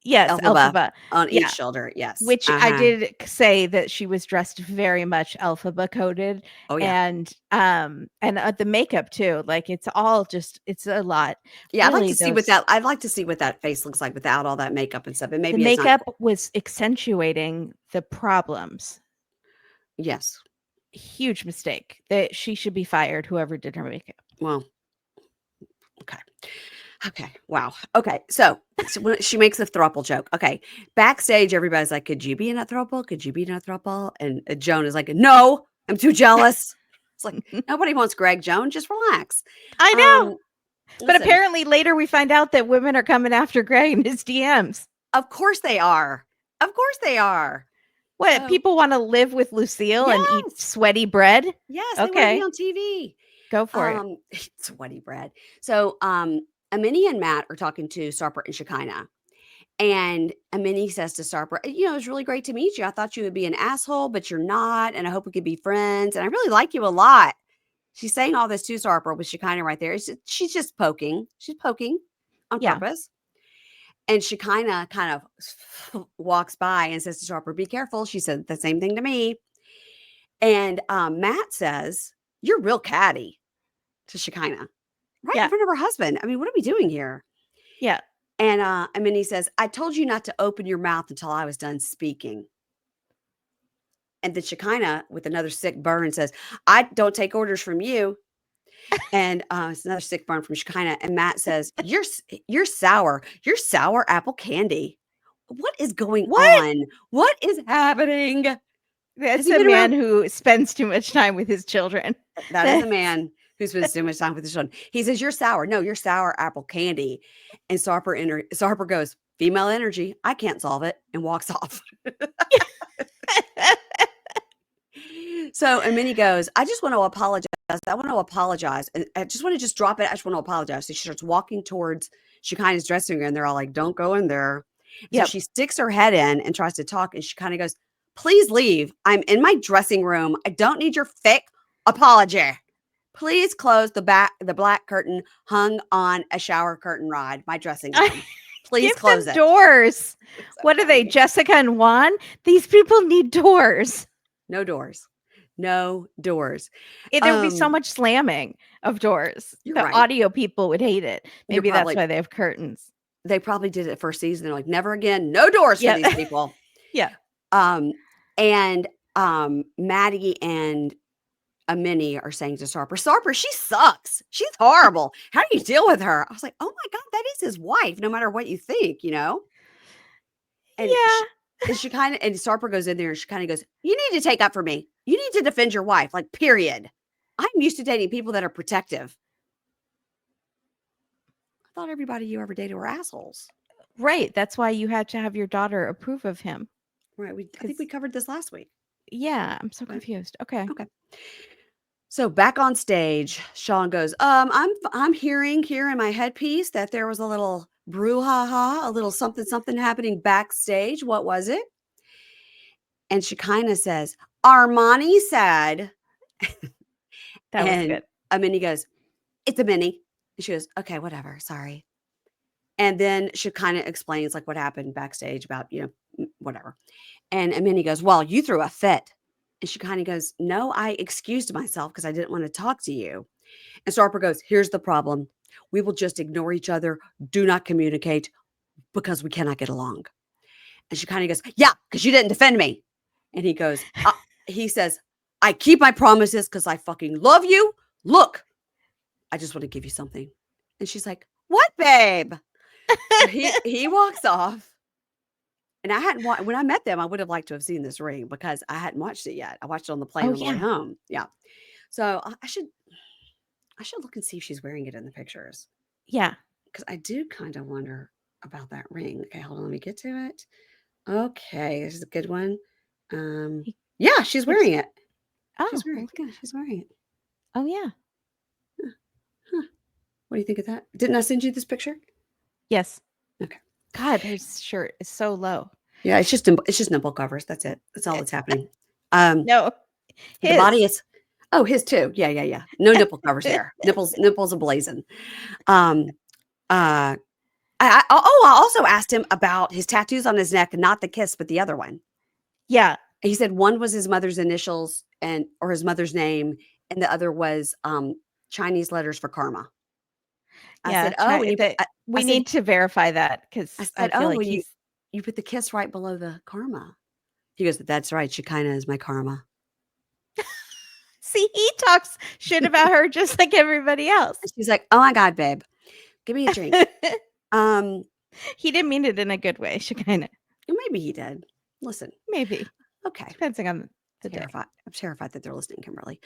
Elphaba on each shoulder. Yes, which I did say that she was dressed very much Elphaba coded. Oh yeah, and the makeup too. Like it's a lot. Yeah, really, I'd like to see what that face looks like without all that makeup and stuff. And maybe the makeup was accentuating the problems. Yes, huge mistake. That she should be fired. Whoever did her makeup. Well, okay. Okay. Wow. Okay. So when she makes a throuple joke. Okay. Backstage, everybody's like, could you be in a throuple? Could you be in a throuple? And Joan is like, no, I'm too jealous. It's like, nobody wants Greg, Joan. Just relax. I know. But Listen, apparently later we find out that women are coming after Greg in his DMs. of course they are. Of course they are. What, people want to live with Lucille and eat sweaty bread? Yes, they want to be on TV. Go for it. Sweaty bread. So Amani and Matt are talking to Sarper and Shekinah. And Amani says to Sarper, it was really great to meet you. I thought you would be an asshole, but you're not. And I hope we could be friends. And I really like you a lot. She's saying all this to Sarper with Shekinah right there. She's just poking. She's poking on purpose. And Shekinah kind of walks by and says to Sarper, be careful. She said the same thing to me. And Matt says, you're real catty to Shekinah. Right in front of her husband. I mean, what are we doing here? Yeah. And Amani says, I told you not to open your mouth until I was done speaking. And then Shekinah, with another sick burn, says, I don't take orders from you. And it's another sick burn from Shekinah. And Matt says, you're sour. You're sour apple candy. What is going on? What is happening? That's a man who spends too much time with his children. That is a man who spends too much time with his children. He says, you're sour. No, you're sour apple candy. And Sarper goes, female energy. I can't solve it. And walks off. So Amani goes, I just want to apologize. I want to apologize. And I just want to drop it. I just want to apologize. So she starts walking towards Shekinah's dressing room. And they're all like, don't go in there. So she sticks her head in and tries to talk. And she kind of goes, please leave. I'm in my dressing room. I don't need your fake apology. Please close the black curtain hung on a shower curtain rod, my dressing room. Please close it. Doors. So what are they, Jessica and Juan? These people need doors. No doors. No doors. There would be so much slamming of doors. The audio people would hate it. Maybe that's why they have curtains. They probably did it first season. They're like, never again. No doors for these people. And Maddie and Amani are saying to Sarper, she sucks. She's horrible. How do you deal with her? I was like, oh my God, that is his wife, no matter what you think, And Shekinah and Sarper goes in there and Shekinah goes, you need to take up for me. You need to defend your wife, like, period. I'm used to dating people that are protective. I thought everybody you ever dated were assholes. Right. That's why you had to have your daughter approve of him. Right. I think we covered this last week. Yeah. I'm so confused. Okay. So back on stage, Shawn goes, I'm hearing here in my headpiece that there was a little brouhaha, a little something happening backstage. What was it? And Shekinah says, Armani said. That was good. Amani goes, it's Amani. And she goes, okay, whatever. Sorry. And then Shekinah explains like what happened backstage about, whatever. And Amani goes, well, you threw a fit. And Shekinah goes, no, I excused myself because I didn't want to talk to you. And Sarper goes, here's the problem. We will just ignore each other. Do not communicate because we cannot get along. And Shekinah goes, yeah, because you didn't defend me. And he goes, he says, I keep my promises because I fucking love you. Look, I just want to give you something. And she's like, what, babe? So he walks off. And I hadn't when I met them, I would have liked to have seen this ring because I hadn't watched it yet. I watched it on the plane on the way home. Yeah. So I should look and see if she's wearing it in the pictures. Yeah. Because I do kind of wonder about that ring. Okay, hold on, let me get to it. Okay, this is a good one. Yeah, she's wearing it. Oh, she's wearing it. Oh yeah. Huh. What do you think of that? Didn't I send you this picture? Yes. Okay. God, his shirt is so low. Yeah, it's just nipple covers. That's it. That's all that's happening. No, the body is. Oh, his too. Yeah. No nipple covers there. Nipples ablazing. I also asked him about his tattoos on his neck, not the kiss, but the other one. Yeah. He said one was his mother's initials or his mother's name, and the other was Chinese letters for karma. I said, we need to verify that because I feel like you put the kiss right below the karma. He goes, that's right. Shekinah is my karma. See, he talks shit about her just like everybody else. And she's like, oh my God, babe. Give me a drink. He didn't mean it in a good way, Shekinah. Maybe he did. Listen. Maybe. Okay. Depending on the day. I'm terrified that they're listening, Kimberly.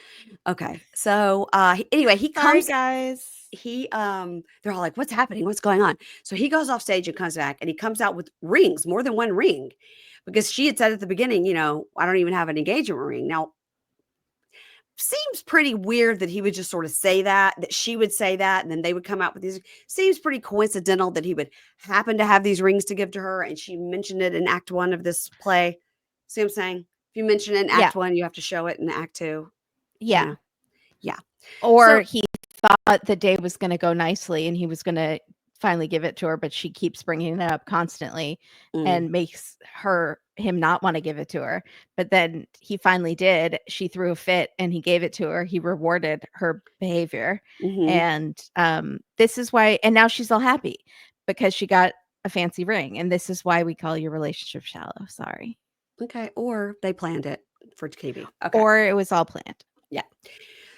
Okay. So anyway, he Sorry, comes. guys. They're all like, what's happening? What's going on? So he goes off stage and comes back, and he comes out with rings, more than one ring, because she had said at the beginning, I don't even have an engagement ring. Now, seems pretty weird that he would just sort of say that she would say that, and then they would come out with these. Seems pretty coincidental that he would happen to have these rings to give to her, and she mentioned it in Act 1 of this play. See what I'm saying? If you mention it in Act 1, you have to show it in Act 2. Yeah. Yeah. Or he thought the day was going to go nicely, and he was going to finally give it to her, but she keeps bringing it up constantly and makes him not want to give it to her. But then he finally did. She threw a fit and he gave it to her. He rewarded her behavior. And this is why, and now she's all happy because she got a fancy ring. And this is why we call your relationship shallow. Sorry. Okay. Or they planned it for TV. Okay. Or it was all planned. Yeah.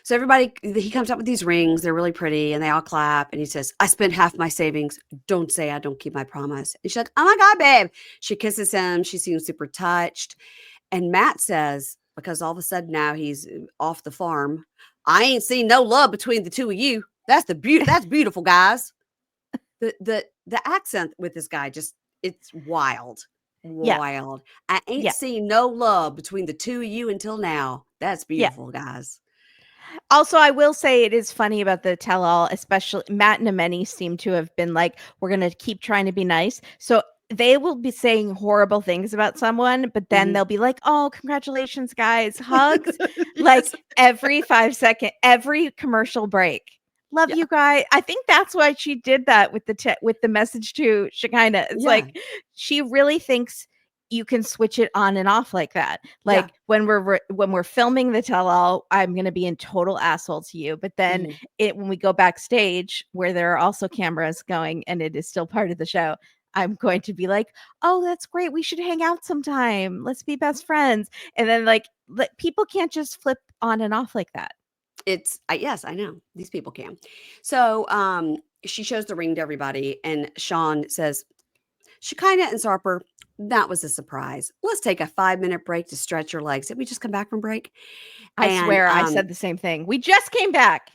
So he comes up with these rings. They're really pretty, and they all clap. And he says, I spent half my savings. Don't say I don't keep my promise. And she's like, oh my God, babe. She kisses him. She seems super touched. And Matt says, because all of a sudden now he's off the farm, I ain't seen no love between the two of you. That's beautiful, guys. The accent with this guy, it's wild. Wild. I ain't seen no love between the two of you until now. That's beautiful, guys. Also, I will say it is funny about the tell-all, especially Matt and Amani seem to have been like, we're going to keep trying to be nice. So they will be saying horrible things about someone, but then they'll be like, oh, congratulations, guys. Hugs. Like every 5 seconds, every commercial break. Love you guys. I think that's why she did that with the message to Shekinah. It's like she really thinks you can switch it on and off like that. Like when we're filming the tell-all, I'm going to be in total asshole to you. But then when we go backstage where there are also cameras going and it is still part of the show, I'm going to be like, oh, that's great. We should hang out sometime. Let's be best friends. And then people can't just flip on and off like that. Yes, I know. These people can. So she shows the ring to everybody, and Shawn says, Shekinah and Sarper, that was a surprise. Let's take a 5-minute break to stretch your legs. Did we just come back from break? I swear I said the same thing. We just came back.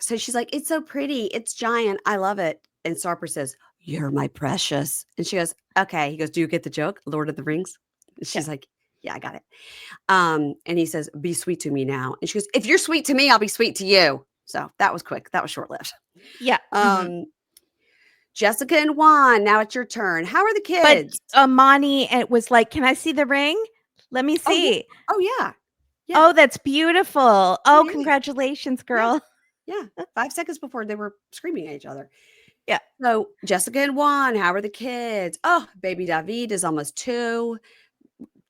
So she's like, it's so pretty. It's giant. I love it. And Sarper says, you're my precious. And she goes, okay. He goes, do you get the joke? Lord of the Rings? She's like, yeah, I got it. And he says, be sweet to me now. And she goes, if you're sweet to me, I'll be sweet to you. So that was quick. That was short-lived. Yeah. Jessica and Juan, now it's your turn. How are the kids? But Amani was like, can I see the ring? Let me see. Oh, yeah. Oh, that's beautiful. Oh, congratulations, girl. Yeah. 5 seconds before they were screaming at each other. Yeah. So Jessica and Juan, how are the kids? Oh, baby David is almost 2.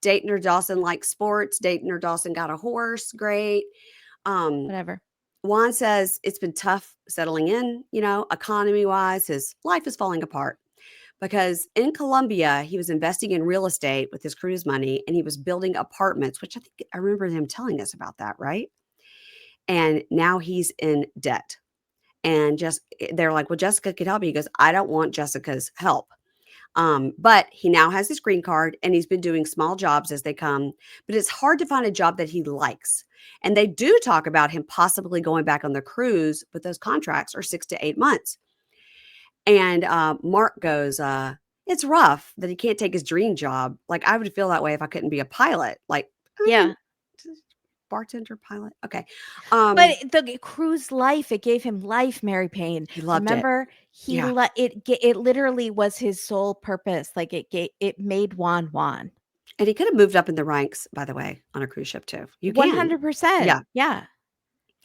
Dayton or Dawson likes sports. Dayton or Dawson got a horse. Great. Whatever. Juan says it's been tough settling in, economy-wise. His life is falling apart because in Colombia, he was investing in real estate with his cruise money, and he was building apartments, which I remember him telling us about that, right? And now he's in debt. And they're like, well, Jessica could help you. He goes, I don't want Jessica's help. But he now has his green card, and he's been doing small jobs as they come, but it's hard to find a job that he likes. And they do talk about him possibly going back on the cruise, but those contracts are 6 to 8 months. And Mark goes, it's rough that he can't take his dream job. Like, I would feel that way if I couldn't be a pilot. Like, bartender, pilot. Okay. But the cruise life, it gave him life, Mary Payne. He loved it. It literally was his sole purpose. Like it made Juan. And he could have moved up in the ranks, by the way, on a cruise ship too. You can. 100%. Yeah.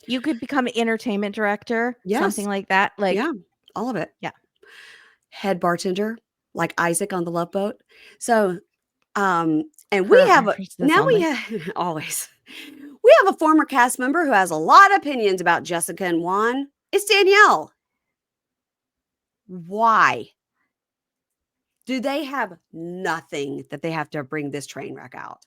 You could become an entertainment director, something like that. Like, all of it. Yeah. Head bartender, like Isaac on the Love Boat. So, and we have always. We have a former cast member who has a lot of opinions about Jessica and Juan. It's Danielle. Why? Do they have nothing that they have to bring this train wreck out?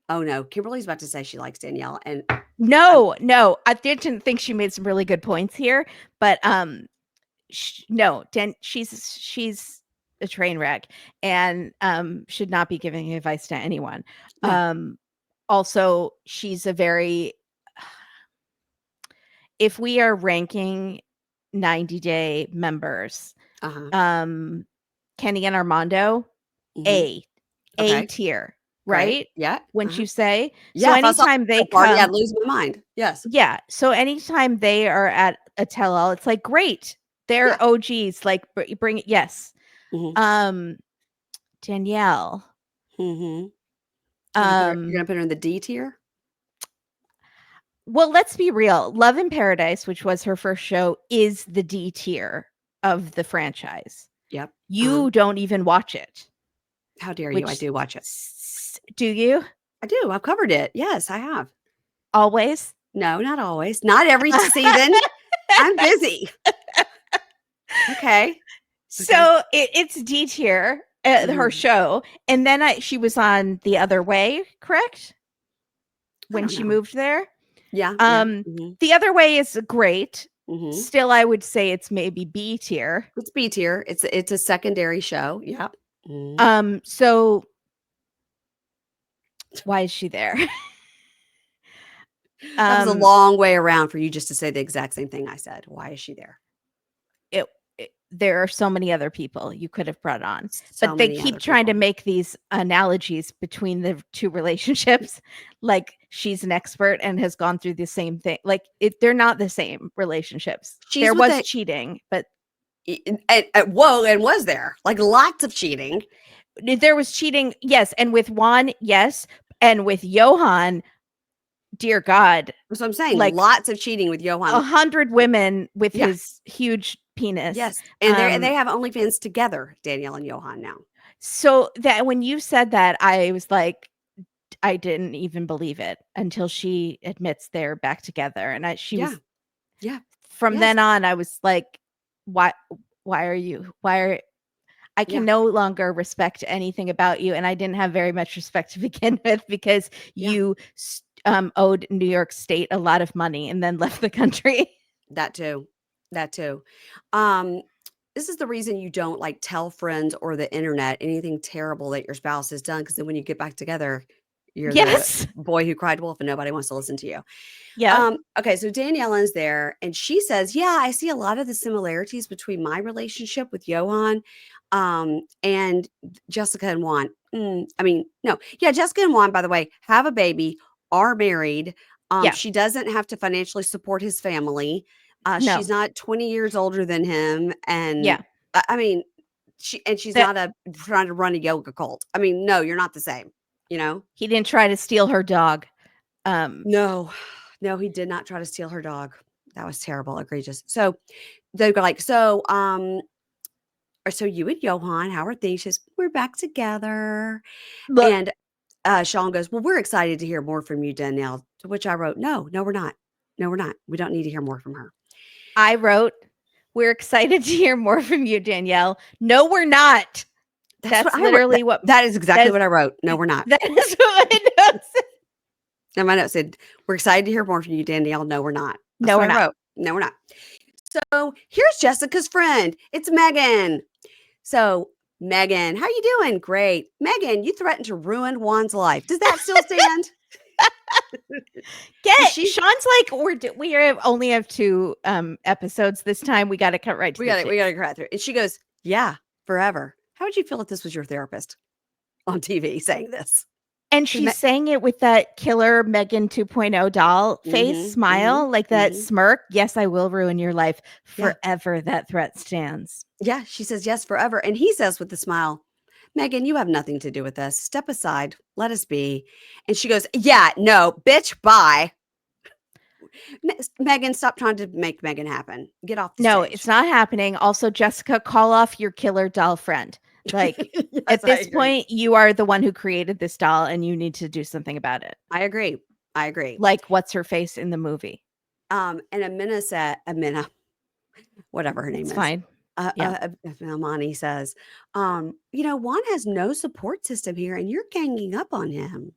Oh, no. Kimberly's about to say she likes Danielle, and No, I didn't think she made some really good points here, but no, she's a train wreck and should not be giving advice to anyone. No. Also, she's a very if we are ranking 90-day members, Kenny and Armando, A tier, right? Yeah. Wouldn't you say? Yeah. So anytime they party, come, I'd lose my mind. Yes. yeah. So anytime they are at a tell-all, it's like great. They're OGs. Like bring it. Yes. Danielle. You're gonna put her in the D tier. Well, let's be real. Love in Paradise, which was her first show, is the D tier of the franchise. Yep. You don't even watch it. How dare you? I do watch it. Do you? I do. I've covered it. Yes, I have. Always? No, not always. Not every season. I'm busy. Okay. So it's D tier, her show. And then she was on The Other Way, correct? When she moved there? Yeah. The Other Way is great. Still, I would say it's maybe B tier. It's B tier. It's a secondary show. Yeah. So why is she there? That was a long way around for you just to say the exact same thing I said. Why is she there? There are so many other people you could have brought on, but they keep trying to make these analogies between the two relationships. Like she's an expert and has gone through the same thing. Like they're not the same relationships. There was cheating, but and was there like lots of cheating? There was cheating, yes, and with Juan, yes, and with Johan, dear God. That's what I'm saying. Like lots of cheating with Johan. 100 women with his huge penis. Yes, and they have OnlyFans together, Danielle and Johan now. So that when you said that, I was like, I didn't even believe it until she admits they're back together, and From then on, I was like, why are you? I can no longer respect anything about you, and I didn't have very much respect to begin with because you owed New York State a lot of money and then left the country. That too. This is the reason you don't like tell friends or the internet anything terrible that your spouse has done, because then when you get back together, you're the boy who cried wolf and nobody wants to listen to you. Yeah. Okay, so Danielle is there and she says, yeah, I see a lot of the similarities between my relationship with Johan and Jessica and Juan. Jessica and Juan, by the way, have a baby, are married. She doesn't have to financially support his family. She's not 20 years older than him. And I mean, she's not trying to run a yoga cult. I mean, no, you're not the same. You know, he didn't try to steal her dog. No, he did not try to steal her dog. That was terrible, egregious. So they go like, so you and Johan, how are things? She says, we're back together. And Shawn goes, well, we're excited to hear more from you, Danielle. To which I wrote, no, we're not. No, we're not. We don't need to hear more from her. I wrote, we're excited to hear more from you, Danielle. No, we're not. That's literally what. That is exactly what I wrote. No, we're not. That is what my note said. And my note said, we're excited to hear more from you, Danielle. No, we're not. No, we're not. No, we're not. So here's Jessica's friend. It's Megin. So Megin, how you doing? Great. Megin, you threatened to ruin Juan's life. Does that still stand? Shawn's like, we only have 2 episodes this time. We got to cut right to we got to cut through. And she goes, yeah, forever. How would you feel if this was your therapist on TV saying this? And she's saying it with that killer Megin 2.0 doll face smile, like that smirk. Yes, I will ruin your life forever. That threat stands. Yeah, she says yes, forever. And he says with a smile, Megin, you have nothing to do with this. Step aside. Let us be. And she goes, yeah, no, bitch, bye. Megin, stop trying to make Megin happen. Get off the stage. It's not happening. Also, Jessica, call off your killer doll friend. Like yes, at this point, you are the one who created this doll and you need to do something about it. I agree. Like what's her face in the movie? And Amina, whatever her name is. Fine. Amani says, Juan has no support system here and you're ganging up on him.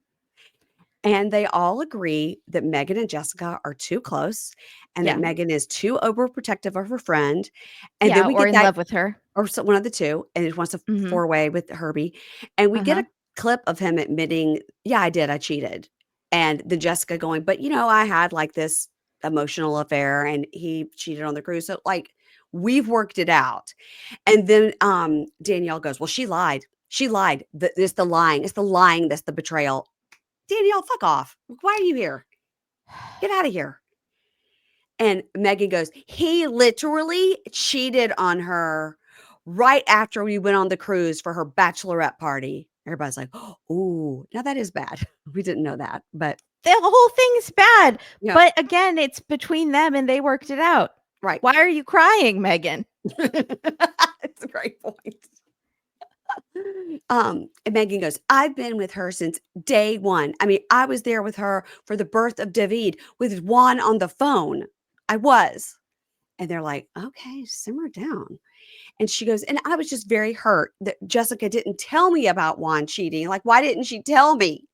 And they all agree that Megin and Jessica are too close and that Yeah. Megin is too overprotective of her friend. And then Yeah, we or get in that, love with her. or one of the two, and it wants a Mhm. four-way with Herbie. And we get Uh-huh. a clip of him admitting, yeah, I did. I cheated. And then Jessica going, but I had like this emotional affair and he cheated on the cruise. So like we've worked it out. And then Danielle goes, well, she lied. She lied. It's the lying. It's the lying that's the betrayal. Danielle, fuck off. Why are you here? Get out of here. And Megin goes, he literally cheated on her right after we went on the cruise for her bachelorette party. Everybody's like, ooh, now that is bad. We didn't know that, but The whole thing's bad. yeah, But again, it's between them and they worked it out. right. Why are you crying, Megin? It's a great point. And Megin goes, I've been with her since day one. I mean, I was there with her for the birth of David with Juan on the phone. I was. And they're like, okay, simmer down. And she goes, and I was just very hurt that Jessica didn't tell me about Juan cheating. Like, why didn't she tell me?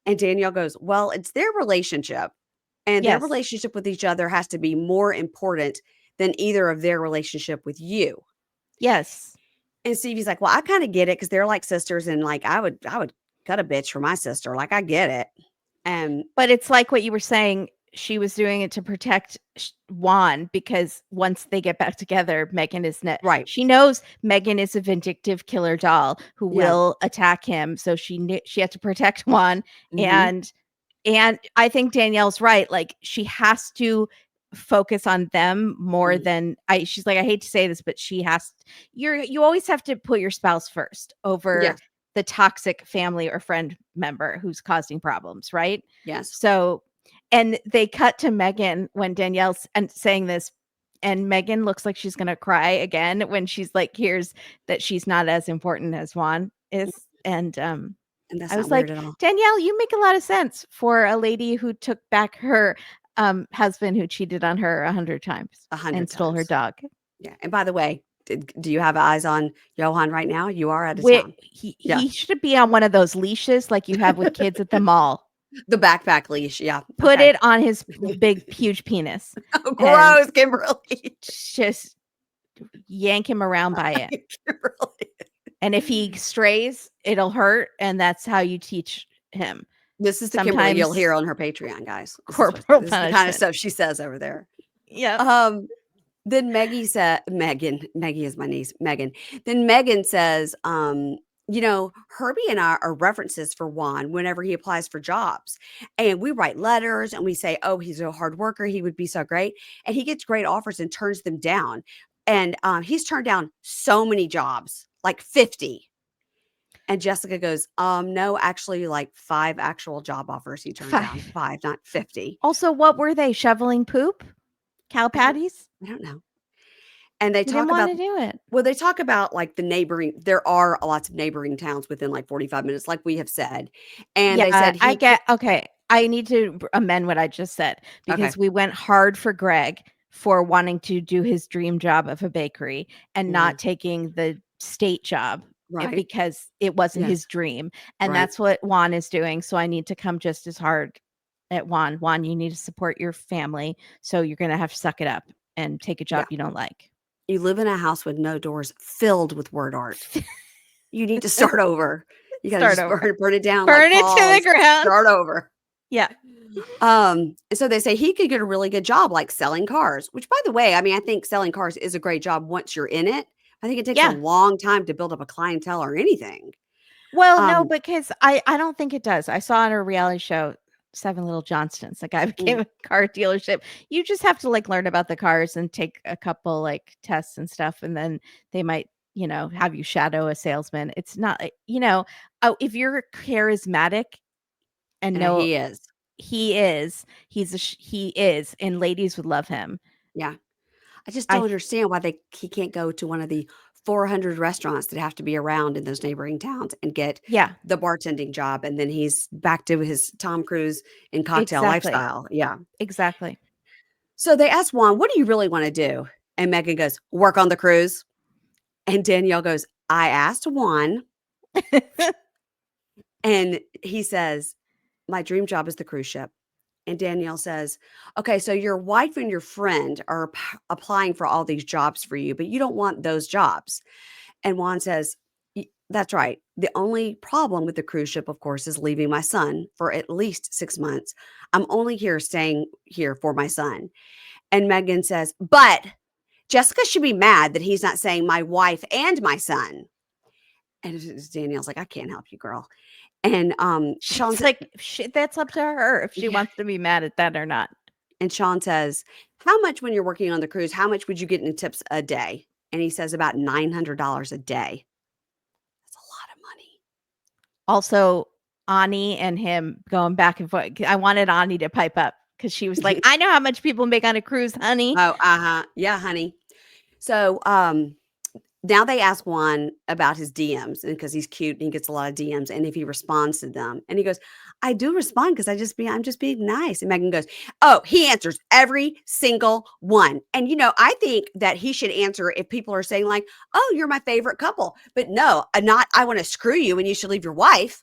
And Danielle goes, well, it's their relationship. And their Yes. relationship with each other has to be more important than either of their relationship with you. Yes. And Stevie's like, well, I kind of get it because they're like sisters, and like I would cut a bitch for my sister. Like I get it. And But it's like what you were saying. She was doing it to protect Juan because once they get back together, Megin is right. She knows Megin is a vindictive killer doll who Yeah. will attack him. So she had to protect Juan. Mhm. And I think Danielle's right. Like she has to focus on them more than she's like, I hate to say this, but she has you always have to put your spouse first over Yes. the toxic family or friend member who's causing problems, right? Yes. So, and they cut to Megin when Danielle's saying this, and Megin looks like she's gonna cry again when she's like hears that she's not as important as Juan is. And And that's I not was like, weird at all. Danielle, you make a lot of sense for a lady who took back her husband who cheated on her 100 times 100 and stole her times. dog. Yeah. And by the way, do you have eyes on Johan right now? You are out of town. Yeah. He should be on one of those leashes like you have with kids at the mall. The backpack leash. Yeah. Put Okay. it on his big, huge penis. Oh, And gross, Kimberly. just yank him around by it. Kimberly. And if he strays, it'll hurt. And that's how you teach him. This is the Kimberly you'll hear on her Patreon, guys. Corporal This is the kind of stuff she says over there. Yeah. Then Maggie said, Maggie is my niece, Megin. Then Megin says, Herbie and I are references for Juan whenever he applies for jobs. And we write letters and we say, oh, he's a hard worker. He would be so great. And he gets great offers and turns them down. And he's turned down so many jobs, like 50. And Jessica goes, no, actually like 5 actual job offers he turned down. 5, not 50. Also, what were they? Shoveling poop? Cow patties? I don't know. And they He didn't talk about want to do it. well, they talk about like the neighboring, there are lots of neighboring towns within like 45 minutes, like we have said. And they said I get okay. I need to amend what I just said because we went hard for Greg for wanting to do his dream job of a bakery and not taking the state job because it wasn't his dream. And that's what Juan is doing. So I need to come just as hard at Juan. Juan, you need to support your family. So you're going to have to suck it up and take a job you don't like. You live in a house with no doors filled with word art. You need to start over. You got to burn it down. Burn it to the ground. Start over. Yeah. So they say he could get a really good job like selling cars, which by the way, I mean, I think selling cars is a great job once you're in it. I think it takes a long time to build up a clientele or anything. Well, no, because I don't think it does. I saw on a reality show, Seven Little Johnstons, the guy became a car dealership. You just have to like learn about the cars and take a couple like tests and stuff. And then they might, have you shadow a salesman. It's not, if you're charismatic and he is. He is, and ladies would love him. Yeah. I just don't understand why he can't go to one of the 400 restaurants that have to be around in those neighboring towns and get the bartending job. And then he's back to his Tom Cruise in cocktail lifestyle. Yeah. Exactly. So they asked Juan, what do you really want to do? And Megin goes, work on the cruise. And Danielle goes, I asked Juan. And he says, my dream job is the cruise ship. And Danielle says, okay, so your wife and your friend are applying for all these jobs for you, but you don't want those jobs. And Juan says, that's right. The only problem with the cruise ship, of course, is leaving my son for at least 6 months. I'm only staying here for my son. And Megin says, but Jessica should be mad that he's not saying my wife and my son. And Danielle's like, I can't help you, girl. And Shawn's like, that's up to her if she wants to be mad at that or not. And Shawn says, how much when you're working on the cruise, how much would you get in tips a day? And he says about $900 a day. That's a lot of money. Also, Anie and him going back and forth. I wanted Anie to pipe up because she was like, I know how much people make on a cruise, honey. Oh, yeah, honey. So now they ask Juan about his DMs, and because he's cute and he gets a lot of DMs, and if he responds to them. And he goes, I do respond because I'm just being nice. And Megin goes, oh, he answers every single one. And, I think that he should answer if people are saying like, oh, you're my favorite couple. But no, not I want to screw you and you should leave your wife.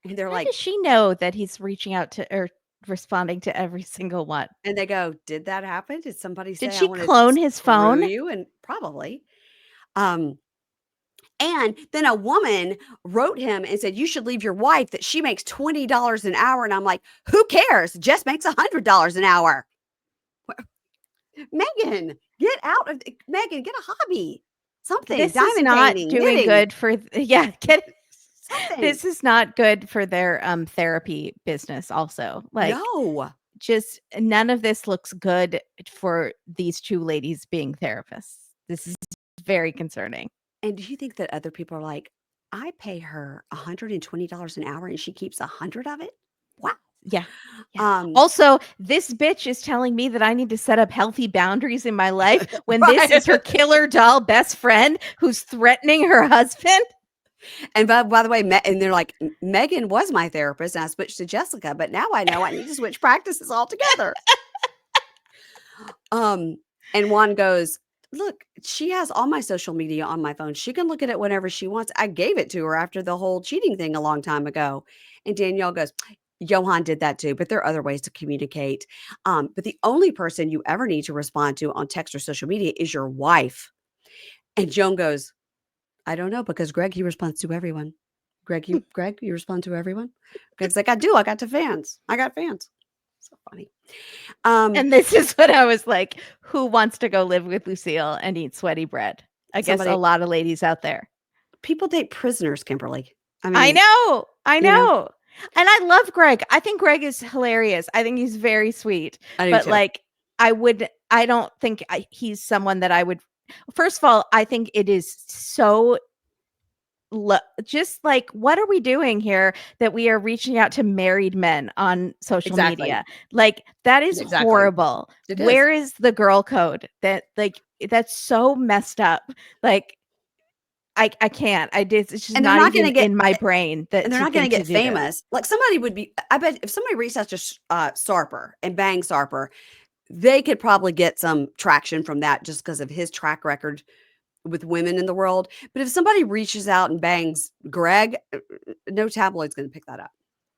And they're like, does she know that he's reaching out to or responding to every single one? And they go, did that happen? Did somebody say, did she clone his phone? You? And probably. And then a woman wrote him and said, you should leave your wife that she makes $20 an hour. And I'm like, who cares? Jess makes $100 an hour. Megin, get out of Megin, get a hobby. Something. This Diamond is not painting, doing knitting. good for get something. This is not good for their therapy business also. Like no. Just none of this looks good for these two ladies being therapists. This is very concerning. And do you think that other people are like, I pay her $120 an hour and she keeps 100 of it? Wow. Yeah. Also, this bitch is telling me that I need to set up healthy boundaries in my life when this is her killer doll best friend who's threatening her husband. And by the way, and they're like, Megin was my therapist and I switched to Jessica, but now I know I need to switch practices altogether. And Juan goes, look, she has all my social media on my phone. She can look at it whenever she wants. I gave it to her after the whole cheating thing a long time ago. And Danielle goes, Johan did that too, but there are other ways to communicate. But the only person you ever need to respond to on text or social media is your wife. And Joan goes, I don't know, because Greg, he responds to everyone. Greg, you respond to everyone? Greg's like, I do. I got fans. So funny. And this is what I was like, who wants to go live with Lucille and eat sweaty bread? I guess a lot of ladies out there. People date prisoners, Kimberly. I mean, I know. And I love Greg. I think Greg is hilarious. I think he's very sweet. But like, I don't think he's someone that I would. First of all, I think it is so just like, what are we doing here that we are reaching out to married men on social media? Like, that is horrible. Where is the girl code? That's so messed up. Like, I can't. It's just not even in my brain. And they're not going to get famous. Like, somebody would be. I bet if somebody reached out to Sarper and banged Sarper, they could probably get some traction from that just because of his track record with women in the world. But if somebody reaches out and bangs Greg, no tabloid's going to pick that up.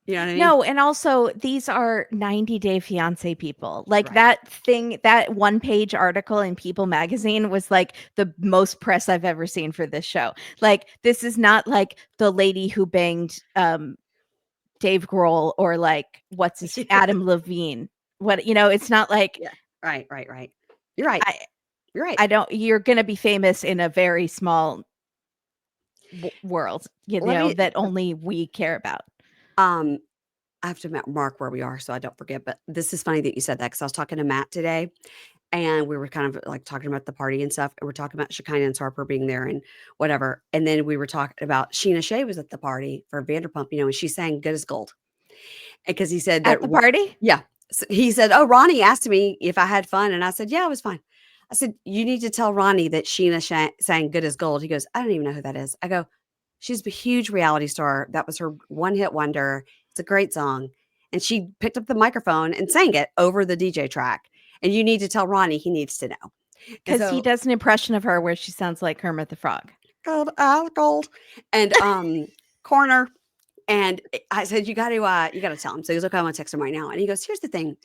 You know what I mean? No, and also these are 90 Day Fiance people. Like that thing, that 1-page article in People magazine was like the most press I've ever seen for this show. Like, this is not like the lady who banged Dave Grohl or like Adam Levine. It's not like Right. You're right. You're right. You're going to be famous in a very small world, that only we care about. I have to mark where we are so I don't forget, but this is funny that you said that because I was talking to Matt today and we were kind of like talking about the party and stuff. And we're talking about Shekinah and Sarper being there and whatever. And then we were talking about Sheena Shea was at the party for Vanderpump, and she sang Good as Gold. Because he said that at the party? Yeah. So he said, oh, Ronnie asked me if I had fun. And I said, yeah, it was fine. I said, you need to tell Ronnie that Sheena sang Good as Gold. He goes, I don't even know who that is. I go, she's a huge reality star. That was her one-hit wonder. It's a great song. And she picked up the microphone and sang it over the DJ track. And you need to tell Ronnie he needs to know. Because he does an impression of her where she sounds like Kermit the Frog. Gold. And corner. And I said, you got to tell him. So he goes, okay, I'm going to text him right now. And he goes, here's the thing.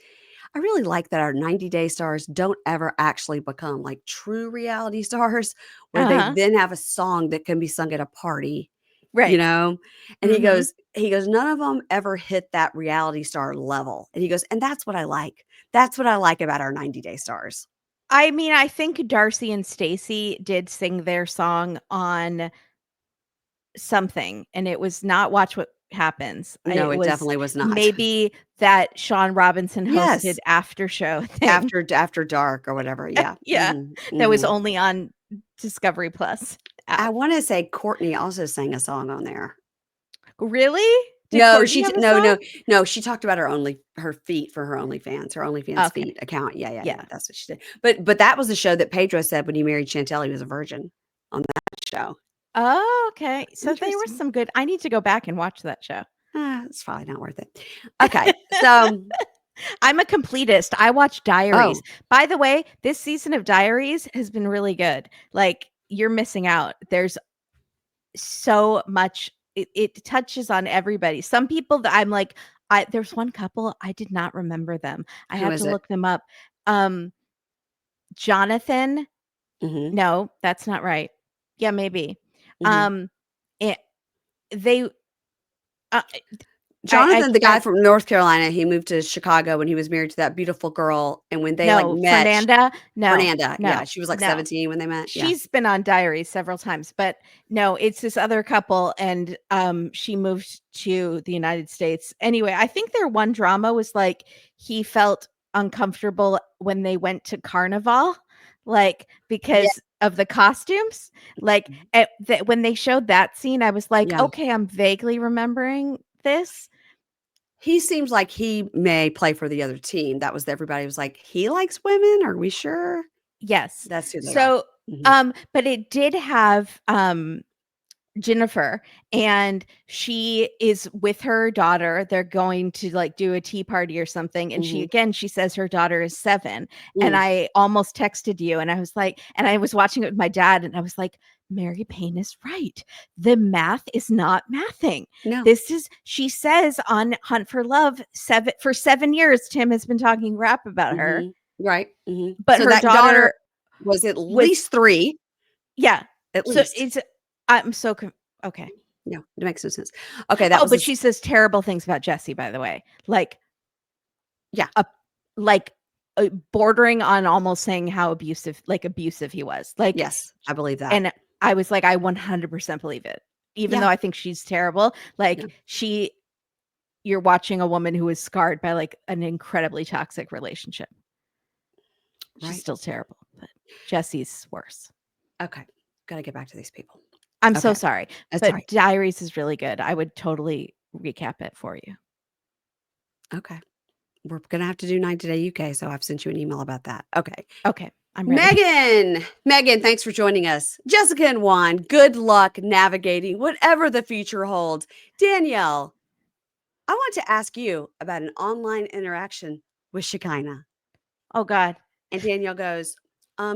I really like that our 90-day stars don't ever actually become like true reality stars where they Uh-huh. then have a song that can be sung at a party, Right. And Mhm. he goes, none of them ever hit that reality star level. And he goes, and that's what I like. That's what I like about our 90-day stars. I mean, I think Darcy and Stacey did sing their song on something, and it was not Watch What Happens. No, It it was definitely was not. maybe that Sean Robinson hosted Yes. after show thing. After dark or whatever. Yeah. Yeah. That was only on Discovery Plus I app. want to say Courtney also sang a song on there. Really? Did No, Courtney have a no, song? no. She talked about her feet for her OnlyFans Okay. feet account. Yeah. Yeah. That's what she did. But that was the show that Pedro said when he married Chantel, he was a virgin on that show. Oh, okay. So there was Interesting. some good. I need to go back and watch that show. It's probably not worth it. Okay, so I'm a completist. I watch Diaries. oh, By the way, this season of Diaries has been really good. Like, you're missing out. There's so much. It touches on everybody. Some people that I'm like, there's one couple I did not remember them. I who had is to it? look them up. Jonathan. Mm-hmm, No, that's not right. Yeah, maybe. mm-hmm. It, they. Uh, Jonathan, the guy I from North Carolina, he moved to Chicago when he was married to that beautiful girl, and when they like no, met, Fernanda. No, Fernanda, yeah, no, she was like no. 17 when they met. Yeah. She's been on Diaries several times, but no, it's this other couple, and she moved to the United States. Anyway, I think their one drama was like he felt uncomfortable when they went to Carnival, like Yeah. because of the costumes. Like when they showed that scene, I was like, Yeah. okay, I'm vaguely remembering this. He seems like he may play for the other team. That was everybody was like, he likes women. Are we sure? Yes. That's who they are. So, Mhm. but it did have Jennifer, and she is with her daughter. They're going to like do a tea party or something. And she says her daughter is 7. And Mm. I almost texted you, and I was like, and I was watching it with my dad, and I was like, Mary Payne is right. The math is not mathing. No. She says on Hunt for Love, for 7 years, Tim has been talking rap about her. Right. But So her that daughter was at least 3. yeah. At So least. I'm so okay. No, it makes no sense. Okay, that was but she says terrible things about Jesse, by the way. Like, yeah. Like bordering on almost saying how abusive he was. Like, yes, I believe that. And I was like, I 100% believe it. Even though I think she's terrible. Like you're watching a woman who is scarred by like an incredibly toxic relationship. She's still terrible, but Jesse's worse. Okay. Got to get back to these people. I'm so sorry. That's but right. Diaries is really good. I would totally recap it for you. Okay. We're going to have to do 90 Day UK, so I've sent you an email about that. Okay. Okay. I'm ready. Megin, thanks for joining us. Jessica and Juan, good luck navigating whatever the future holds. Danielle, I want to ask you about an online interaction with Shekinah. Oh, God. And Danielle goes,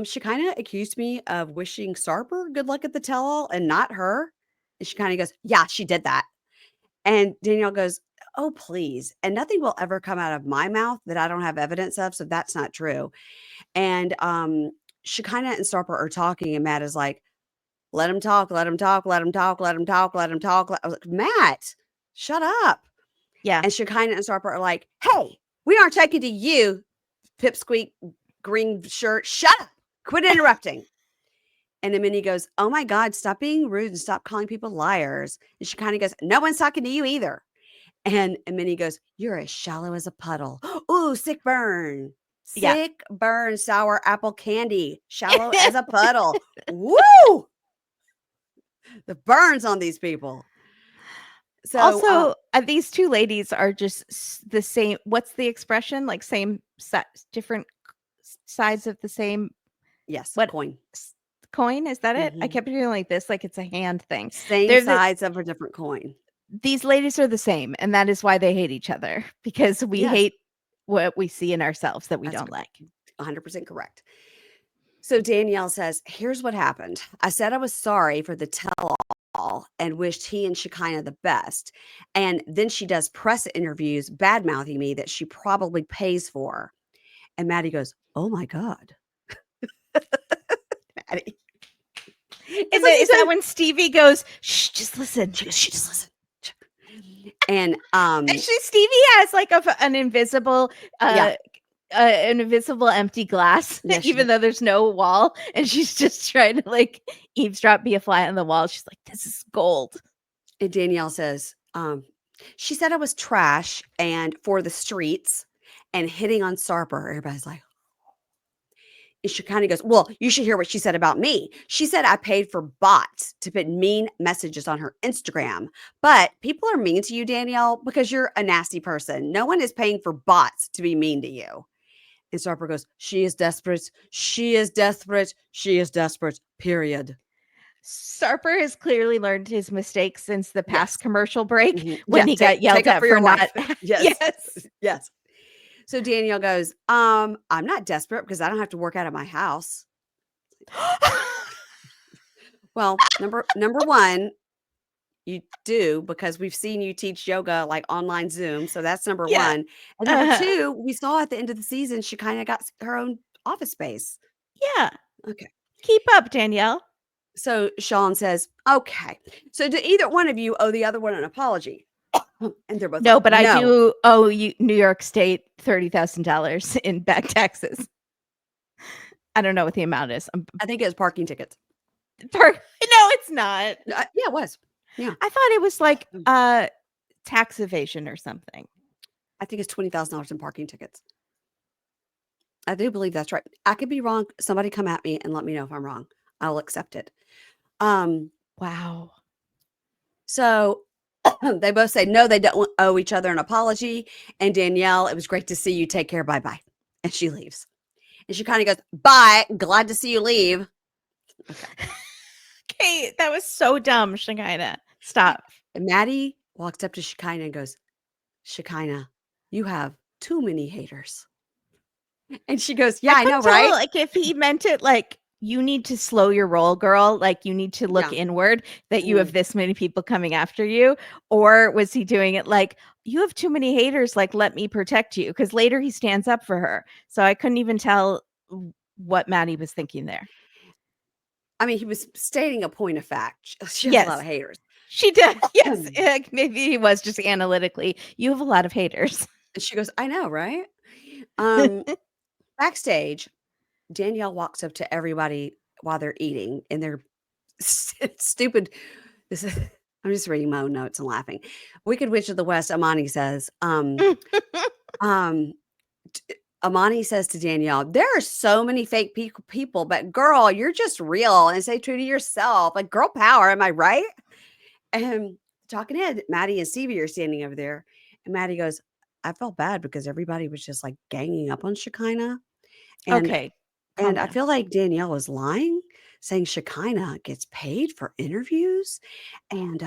Shekinah accused me of wishing Sarper good luck at the tell-all and not her. And Shekinah goes, yeah, she did that. And Danielle goes, oh, please. And nothing will ever come out of my mouth that I don't have evidence of. So that's not true. And Shekinah and Sarper are talking, and Matt is like, let him talk, let him talk, let him talk, let him talk, let him talk. I was like, Matt, shut up. Yeah. And Shekinah and Sarper are like, hey, we aren't talking to you, pipsqueak, green shirt. Shut up. Quit interrupting. And Amani goes, oh my God, stop being rude and stop calling people liars. And Shekinah goes, no one's talking to you either. And Minnie goes, you're as shallow as a puddle. Ooh, sick burn. Sick burn, sour apple candy. Shallow as a puddle. Woo! The burns on these people. So also, these two ladies are just the same. What's the expression? Like different sides of the same. Yes, coin. Coin, is that it? I kept doing like this, like it's a hand thing. Same sides of a different coin. These ladies are the same, and that is why they hate each other, because we hate what we see in ourselves that we don't like. 100% correct. So Danielle says, here's what happened. I said I was sorry for the tell-all and wished he and Shekinah the best. And then she does press interviews bad mouthing me that she probably pays for. And Maddie goes, "Oh my God." Maddie. Is that when Stevie goes, "Shh, just listen." She goes, "Shh, just listen." And Actually, Stevie has like an invisible an invisible empty glass, even though there's no wall, and she's just trying to like eavesdrop, be a fly on the wall. She's like, "This is gold." And Danielle says, she said I was trash and for the streets and hitting on Sarper. Everybody's like, and she kind of goes, "Well, you should hear what she said about me. She said I paid for bots to put mean messages on her Instagram. But people are mean to you, Danielle, because you're a nasty person. No one is paying for bots to be mean to you." And Sarper goes, "She is desperate. She is desperate. She is desperate, period." Sarper has clearly learned his mistakes since the past commercial break when he got yelled at for not. Yes. So Danielle goes, I'm not desperate because I don't have to work out of my house. Well, number one, you do, because we've seen you teach yoga like online Zoom. So that's number one. And number two, we saw at the end of the season, she kind of got her own office space. Yeah. Okay. Keep up, Danielle. So Shawn says, "Okay. So do either one of you owe the other one an apology?" And they're both no, like, but I do owe you New York State $30,000 in back taxes. I don't know what the amount is. I think it was parking tickets. No, it's not. Yeah, it was. Yeah. I thought it was like tax evasion or something. I think it's $20,000 in parking tickets. I do believe that's right. I could be wrong. Somebody come at me and let me know if I'm wrong. I'll accept it. Wow. So they both say, no, they don't owe each other an apology. And Danielle, it was great to see you. Take care. Bye-bye. And she leaves. And she kind of goes, "Bye. Glad to see you leave." Okay, that was so dumb, Shekinah. Stop. And Maddie walks up to Shekinah and goes, "Shekinah, you have too many haters." And she goes, "Yeah, I know, right?" Like if he meant it like, you need to slow your roll, girl. Like you need to look inward that you have this many people coming after you. Or was he doing it like, you have too many haters, like let me protect you? Because later he stands up for her. So I couldn't even tell what Maddie was thinking there. I mean, he was stating a point of fact. She has a lot of haters. She did. Yes. Maybe he was just analytically. You have a lot of haters. And she goes, "I know, right?" Backstage, Danielle walks up to everybody while they're eating, and they're stupid. I'm just reading my own notes and laughing. Wicked Witch of the West, Amani says, Amani says to Danielle, "There are so many fake people, but girl, you're just real and stay true to yourself. Like girl power, am I right?" And talking head, Mahdi and Stevi are standing over there. And Mahdi goes, "I felt bad because everybody was just like ganging up on Shekinah." And I feel like Danielle was lying, saying Shekinah gets paid for interviews. And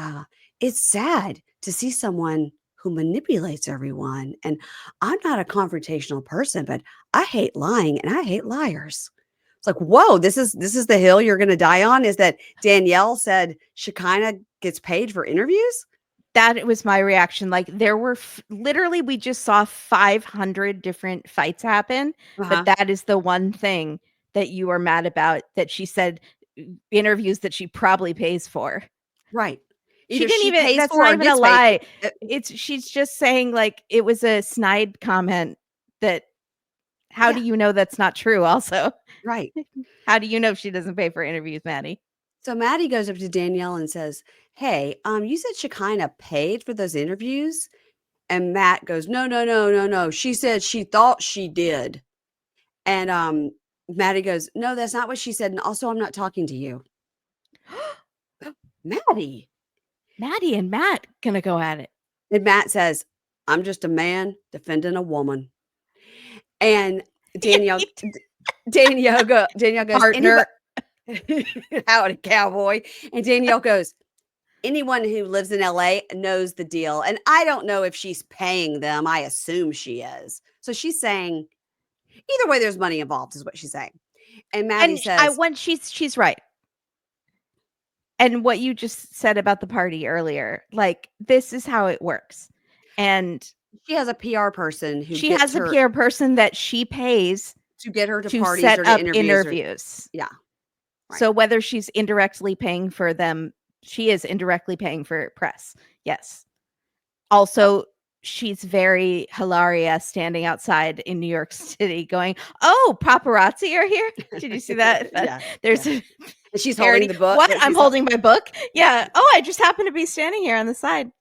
it's sad to see someone who manipulates everyone. And I'm not a confrontational person, but I hate lying and I hate liars. It's like, whoa, this is the hill you're going to die on, is that Danielle said Shekinah gets paid for interviews? That was my reaction. Like there were literally, we just saw 500 different fights happen, but that is the one thing that you are mad about, that she said interviews that she probably pays for. Right. Either she didn't even, that's not even a lie. She's just saying like, it was a snide comment that, how do you know that's not true also? Right. How do you know she doesn't pay for interviews, Maddie? So Maddie goes up to Danielle and says, "Hey, you said Shekinah paid for those interviews?" And Matt goes, No. She said she thought she did." And Maddie goes, "No, that's not what she said. And also, I'm not talking to you." Maddie and Matt gonna go at it. And Matt says, "I'm just a man defending a woman." And Danielle goes, "Partner." Howdy, cowboy. And Danielle goes, "Anyone who lives in LA knows the deal. And I don't know if she's paying them. I assume she is." So she's saying, either way, there's money involved, is what she's saying. And Maddie says, when she's right. And what you just said about the party earlier, like, this is how it works. And she has a PR person who she gets has her a PR person that she pays to get her to to parties set or to up interviews. Yeah. Right. So whether she's indirectly paying for them, she is indirectly paying for press. Yes. Also, she's very hilarious standing outside in New York City going, "Oh, paparazzi are here." Did you see that? Yeah. There's And she's parody. holding the book. What? I'm holding my book? Yeah. Oh, I just happen to be standing here on the side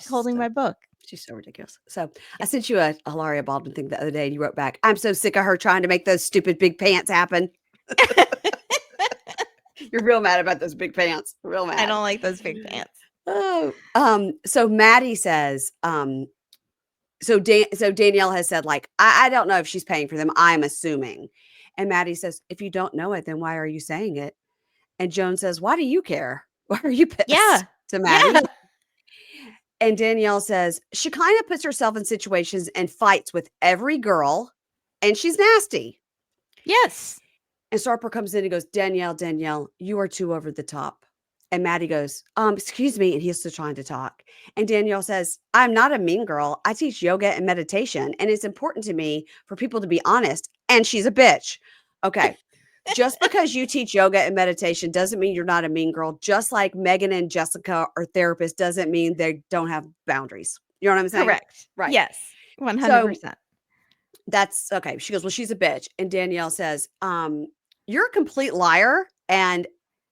holding my book. She's so ridiculous. So I sent you a Hilaria Baldwin thing the other day and you wrote back, "I'm so sick of her trying to make those stupid big pants happen." You're real mad about those big pants. Real mad. I don't like those big pants. Oh, so Maddie says, so Danielle has said, like, I don't know if she's paying for them. I'm assuming. And Maddie says, if you don't know it, then why are you saying it? And Joan says, why do you care? Why are you pissed? Yeah. To Maddie. Yeah. And Danielle says, Shekinah puts herself in situations and fights with every girl, and she's nasty. Yes. And Sarper comes in and goes, Danielle, you are too over the top. And Maddie goes, excuse me. And he's still trying to talk. And Danielle says, I'm not a mean girl. I teach yoga and meditation. And it's important to me for people to be honest. And she's a bitch. Okay. Just because you teach yoga and meditation doesn't mean you're not a mean girl. Just like Megin and Jessica are therapists doesn't mean they don't have boundaries. You know what I'm saying? Correct. Right. Yes. 100%. That's okay. She goes, well, she's a bitch. And Danielle says, you're a complete liar. And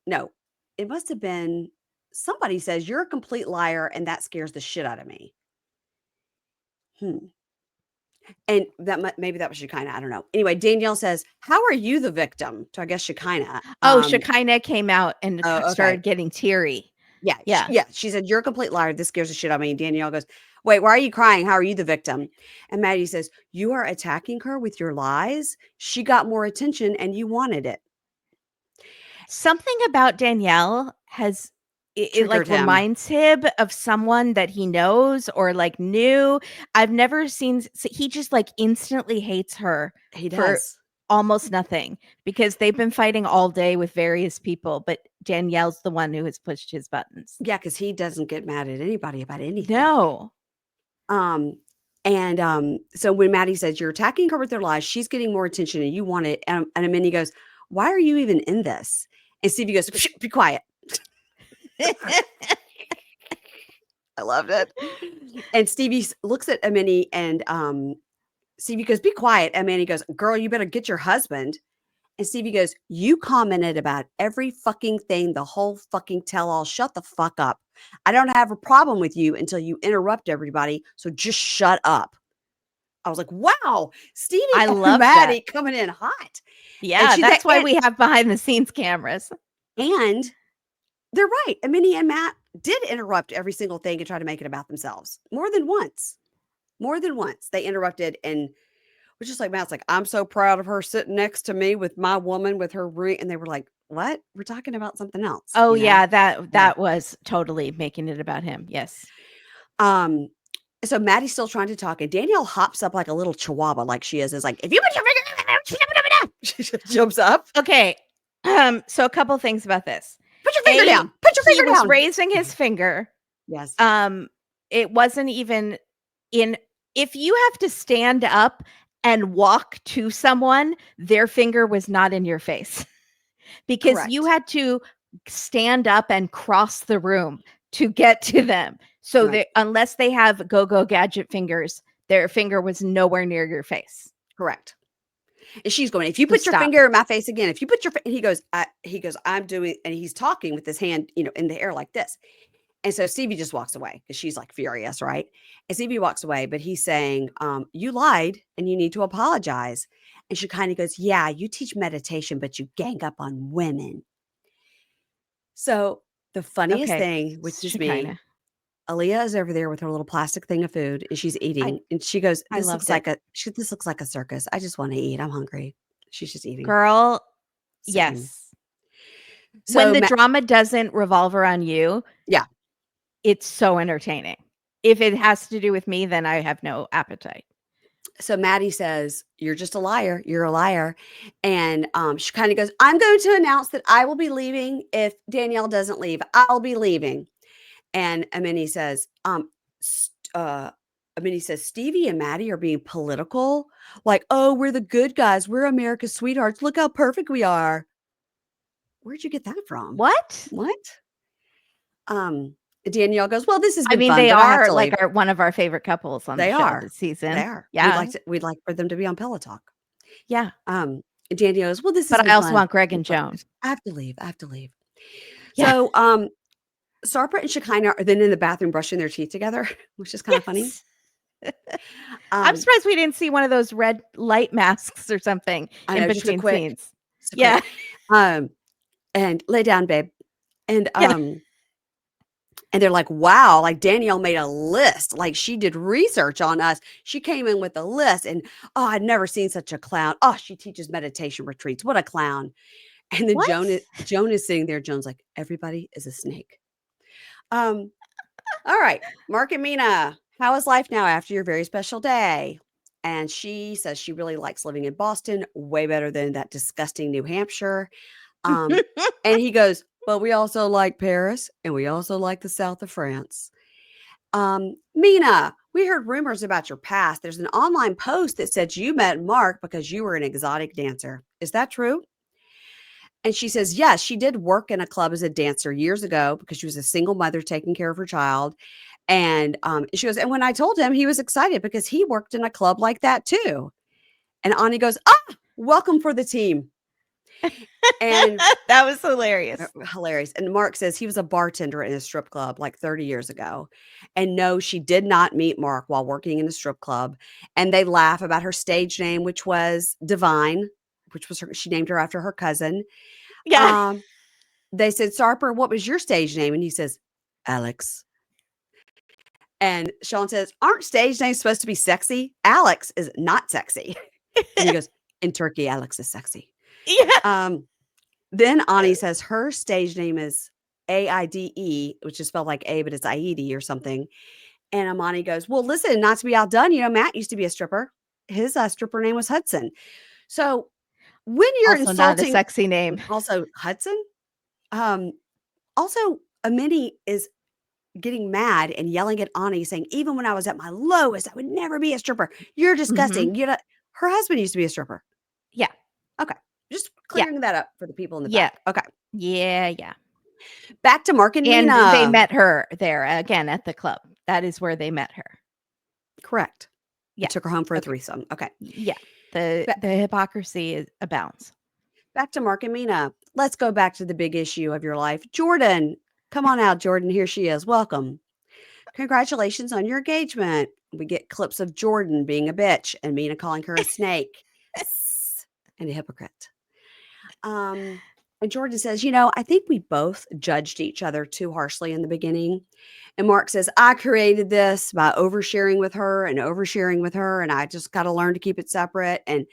no, it must have been somebody says you're a complete liar. And that scares the shit out of me. And maybe that was Shekinah. I don't know. Anyway, Danielle says, how are you the victim? To I guess Shekinah. Shekinah came out and started getting teary. Yeah. She said, you're a complete liar. This scares the shit out of me. And Danielle goes, wait, why are you crying? How are you the victim? And Maddie says, you are attacking her with your lies. She got more attention and you wanted it. Something about Danielle has it like reminds him of someone that he knows or like knew. I've never seen. He just like instantly hates her. He does. For almost nothing because they've been fighting all day with various people, but Danielle's the one who has pushed his buttons. Yeah, because he doesn't get mad at anybody about anything. No. So when Maddie says you're attacking her with their lies, she's getting more attention and you want it. And Amani goes, why are you even in this? And Stevie goes, be quiet. I loved it. And Stevie looks at Amani and Stevie goes, be quiet. And Amani goes, girl, you better get your husband. And Stevie goes, you commented about every fucking thing, the whole fucking tell-all. Shut the fuck up. I don't have a problem with you until you interrupt everybody. So just shut up. I was like, wow, Stevie and Maddie coming in hot. Yeah, that's why we have behind the scenes cameras. And they're right. Amani and Matt did interrupt every single thing and try to make it about themselves. More than once. They interrupted and was just like, Matt's like, I'm so proud of her sitting next to me with my woman with her ring. And they were like, what? We're talking about something else. Oh, yeah. That was totally making it about him. Yes. So Maddie's still trying to talk and Danielle hops up like a little chihuahua like she is like, if you put your finger, she jumps up. Okay. So a couple things about this. Put your finger down. Put your finger down. He was raising his finger. Yes. It wasn't even if you have to stand up and walk to someone, their finger was not in your face because you had to stand up and cross the room to get to them. So unless they have go-go gadget fingers, their finger was nowhere near your face. Correct. And she's going, if you put your finger in my face again, if you put your, he goes, I'm doing, and he's talking with his hand, in the air like this. And so Stevie just walks away because she's like furious, right? And Stevie walks away, but he's saying, you lied and you need to apologize. And Shekinah goes, yeah, you teach meditation, but you gang up on women. So the funniest thing, which is me, Aaliyah is over there with her little plastic thing of food and she's eating. And she goes, this looks like a circus. I just want to eat. I'm hungry. She's just eating. Girl, yes. So when the drama doesn't revolve around you, it's so entertaining. If it has to do with me, then I have no appetite. So Maddie says, "You're just a liar. You're a liar." And she kind of goes, "I'm going to announce that I will be leaving if Danielle doesn't leave. I'll be leaving." And Amani says, Amani says, "Stevie and Maddie are being political. Like, oh, we're the good guys. We're America's sweethearts. Look how perfect we are." Where'd you get that from? What? What? Danielle goes, "Well, this has I been mean, fun, they but I have are to like leave." one of our favorite couples on the They show are. this They season. are. Yeah. We'd like for them to be on Pillow Talk. Yeah. Danielle goes, "Well, this has But been I also fun, want Greg and but Joan. I have to leave. I have to leave." Yeah. So, Sarper and Shekinah are then in the bathroom brushing their teeth together, which is kind of funny. I'm surprised we didn't see one of those red light masks or something I in know, just a between quick, scenes. just a Yeah. quick, and lay down, babe. And Yeah. and they're like, "Wow, like Danielle made a list. Like she did research on us. She came in with a list, and oh, I'd never seen such a clown. Oh, she teaches meditation retreats. What a clown." And then What? Joan is sitting there. Joan's like, "Everybody is a snake." Um, all right, Mark and Mina, how is life now after your very special day? And she says she really likes living in Boston, way better than that disgusting New Hampshire. And he goes, "But we also like Paris and we also like the south of France." Mina, we heard rumors about your past. There's an online post that said you met Mark because you were an exotic dancer. Is that true? And she says, yes, she did work in a club as a dancer years ago because she was a single mother taking care of her child. And she goes, and when I told him, he was excited because he worked in a club like that too. And Anie goes, welcome for the team. And that was hilarious. hilarious. And Mark says he was a bartender in a strip club like 30 years ago. And no, she did not meet Mark while working in a strip club. And they laugh about her stage name, which was Divine, which was she named her after her cousin. Yeah. They said, "Sarper, what was your stage name?" And he says, "Alex." And Shawn says, "Aren't stage names supposed to be sexy? Alex is not sexy." And he goes, "In Turkey, Alex is sexy." Yeah. Then Anie says her stage name is Aide, which is spelled like A, but it's Aide or something. And Amani goes, "Well, listen, not to be outdone, Matt used to be a stripper. His stripper name was Hudson." So when you're Also not a insulting, sexy name. also Hudson, also Amani is getting mad and yelling at Anie, saying, "Even when I was at my lowest, I would never be a stripper. You're disgusting." Her husband used to be a stripper. Yeah. Okay. Just Yeah. clearing that up for the people in the Yeah. back. Okay. Yeah. Back to Mark and And Mina. they met her there again at the club. That is where they met her. Correct. Yeah. Took her home for a threesome. Okay. Yeah. The hypocrisy abounds. Back to Mark and Mina. Let's go back to the big issue of your life. Jordan. Come on out, Jordan. Here she is. Welcome. Congratulations on your engagement. We get clips of Jordan being a bitch and Mina calling her a snake and a hypocrite. And Jordan says, I think we both judged each other too harshly in the beginning. And Mark says, I created this by oversharing with her, and I just got to learn to keep it separate. And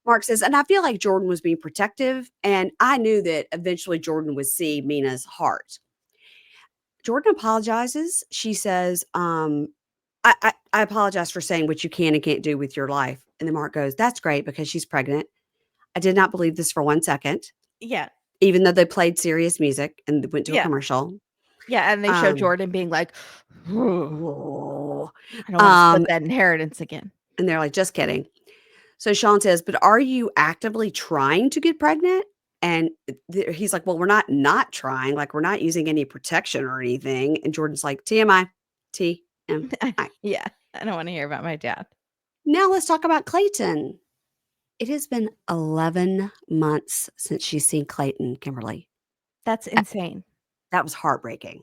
Mark says, and I feel like Jordan was being protective, and I knew that eventually Jordan would see Mina's heart. Jordan apologizes. She says, I apologize for saying what you can and can't do with your life. And then Mark goes, that's great because she's pregnant. I did not believe this for 1 second. Yeah. Even though they played serious music and went to a commercial. Yeah. And they show Jordan being like, I don't want to split that inheritance again. And they're like, just kidding. So Shawn says, but are you actively trying to get pregnant? And he's like, well, we're not trying. Like, we're not using any protection or anything. And Jordan's like, TMI. TMI. Yeah. I don't want to hear about my dad. Now let's talk about Clayton. It has been 11 months since she's seen Clayton, Kimberly. That's insane. That was heartbreaking.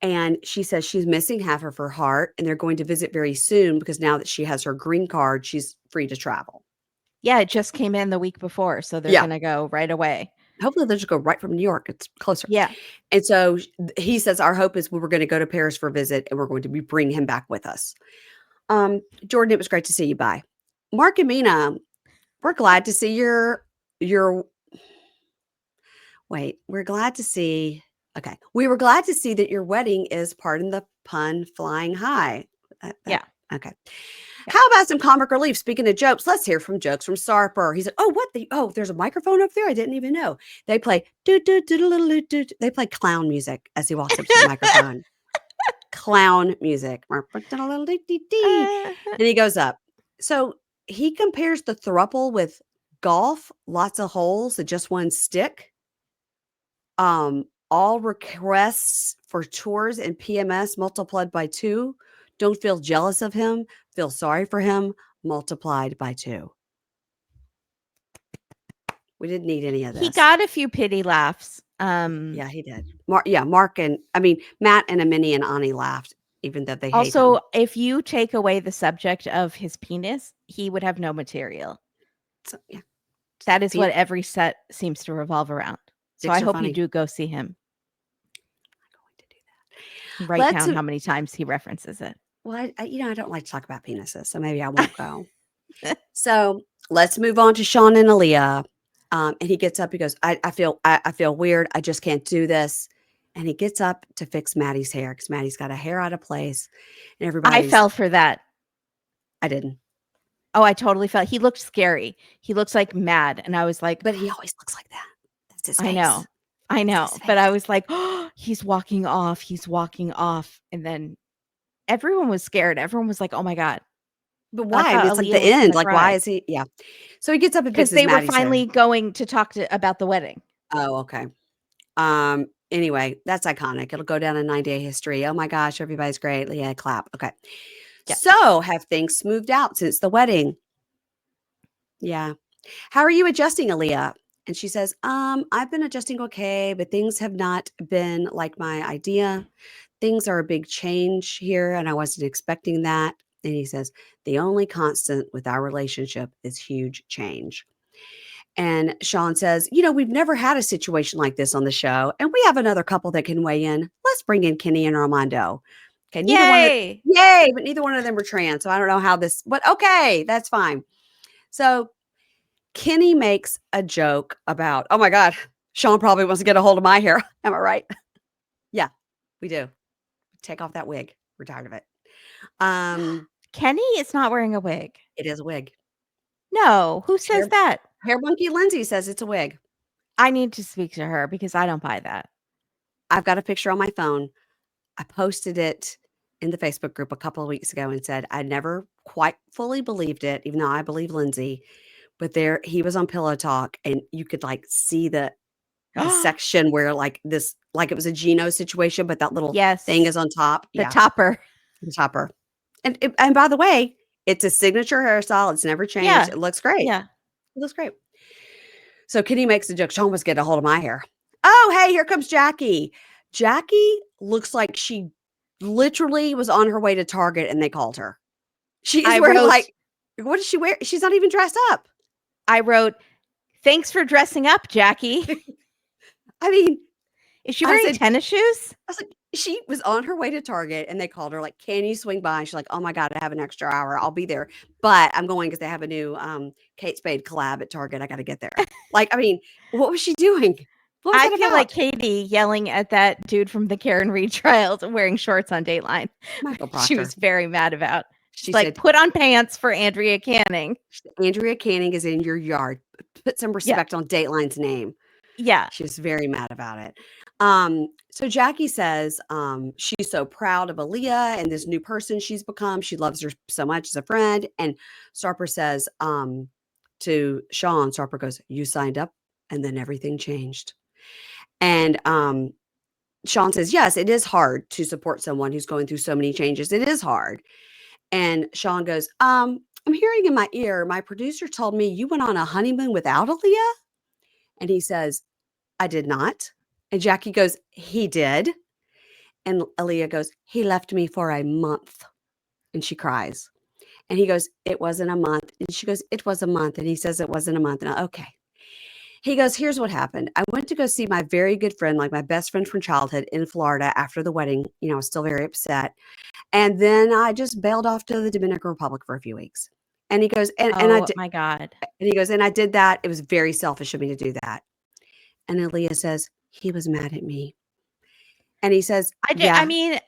And she says she's missing half of her heart, and they're going to visit very soon because now that she has her green card, she's free to travel. Yeah, it just came in the week before, so they're going to go right away. Hopefully they'll just go right from New York. It's closer. Yeah. And so he says, our hope is we were going to go to Paris for a visit, and we're going to be bringing him back with us. Jordan, it was great to see you. Bye. Mark and Mina, we're glad to see we're glad to see. Okay. We were glad to see that your wedding is, pardon the pun, flying high. Yeah. Okay. How about some comic relief? Speaking of jokes, let's hear from jokes from Sarper. He's like, oh, what the? Oh, there's a microphone up there. I didn't even know. They play they play clown music as he walks up to the microphone. Clown music. And he goes up. So he compares the throuple with golf, lots of holes and just one stick. All requests for tours and PMS multiplied by 2. Don't feel jealous of him. Feel sorry for him. Multiplied by 2. We didn't need any of this. He got a few pity laughs. Yeah, he did. Matt and Minnie and Anie laughed, even though they hate also, him. if you take away the subject of his penis, he would have no material. So, yeah. That is what every set seems to revolve around. So I hope you do go see him. I'm going to do that. Write down how many times he references it. Well, I don't like to talk about penises, so maybe I won't go. So let's move on to Shawn and Alliya. And he gets up. He goes, I feel weird. I just can't do this. And he gets up to fix Maddie's hair because Maddie's got a hair out of place. And everybody. I fell for that. I didn't. Oh, I totally fell. He looked scary. He looks like mad. And I was like, but he always looks like that. That's his face. I know. But I was like, oh, he's walking off. He's walking off. And then everyone was scared. Everyone was like, oh my God. But why? It's like the end. Like, why is he? Yeah. So he gets up and fixes Maddie's hair. Because they were finally hair. going to talk about the wedding. Oh, okay. Anyway, that's iconic. It'll go down in 9-day history. Oh my gosh, everybody's great. Yeah, clap. Okay. Yeah. So have things moved out since the wedding? Yeah. How are you adjusting, Aaliyah? And she says, I've been adjusting okay, but things have not been like my idea. Things are a big change here, and I wasn't expecting that. And he says, the only constant with our relationship is huge change. And Shawn says, we've never had a situation like this on the show, and we have another couple that can weigh in. Let's bring in Kenny and Armando. Okay, yay! But neither one of them were trans, so I don't know how this. But okay, that's fine. So Kenny makes a joke about, oh my God, Shawn probably wants to get a hold of my hair. Am I right? Yeah, we do. Take off that wig. We're tired of it. Kenny is not wearing a wig. It is a wig. No, who says that? Hair Monkey Lindsay says it's a wig. I need to speak to her because I don't buy that. I've got a picture on my phone. I posted it in the Facebook group a couple of weeks ago and said I never quite fully believed it, even though I believe Lindsay. But he was on Pillow Talk, and you could see the section where it was a Gino situation, but that little thing is on top. The topper. The topper. And by the way, it's a signature hairstyle. It's never changed. Yeah. It looks great. Yeah. It looks great. So Kenny makes a joke. Shawn was getting a hold of my hair. Oh, hey, here comes Jackie. Jackie looks like she literally was on her way to Target and they called her. She's wearing what does she wear? She's not even dressed up. I wrote, thanks for dressing up, Jackie. I mean, is she wearing tennis shoes? I was like, she was on her way to Target and they called her can you swing by? And she's like, oh my God, I have an extra hour. I'll be there. But I'm going because they have a new Kate Spade collab at Target. I got to get there. What was she doing? I feel like Katie yelling at that dude from the Karen Reed trials wearing shorts on Dateline. Michael Proctor. She was very mad about. She's like, put on pants for Andrea Canning. Andrea Canning is in your yard. Put some respect on Dateline's name. Yeah. She was very mad about it. So Jackie says she's so proud of Aaliyah and this new person she's become. She loves her so much as a friend. And Sarper says to Shawn, Sarper goes, you signed up and then everything changed. And Shawn says, yes, it is hard to support someone who's going through so many changes. It is hard. And Shawn goes, I'm hearing in my ear, my producer told me you went on a honeymoon without Aaliyah. And he says, I did not. And Jackie goes, he did. And Aaliyah goes, he left me for a month. And she cries. And he goes, it wasn't a month. And she goes, it was a month. And he says, it wasn't a month. And okay. He goes, here's what happened. I went to go see my very good friend, my best friend from childhood in Florida after the wedding. I was still very upset. And then I just bailed off to the Dominican Republic for a few weeks. And he goes, my God. And he goes, and I did that. It was very selfish of me to do that. And Aaliyah says, he was mad at me. And he says, I yeah, mean,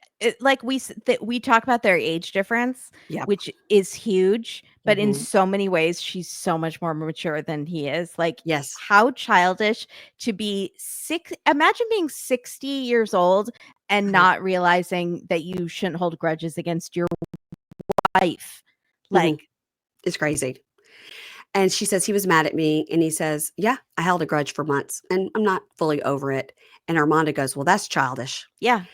like we talk about their age difference, yeah, which is huge, but in mhm, so many ways, she's so much more mature than he is. Like, yes, how childish to be imagine being 60 years old and uh-huh, not realizing that you shouldn't hold grudges against your wife. mhm, Like, it's crazy. And she says, "He was mad at me," and he says, "Yeah, I held a grudge for months, and I'm not fully over it." And Armando goes, "Well, that's childish." yeah.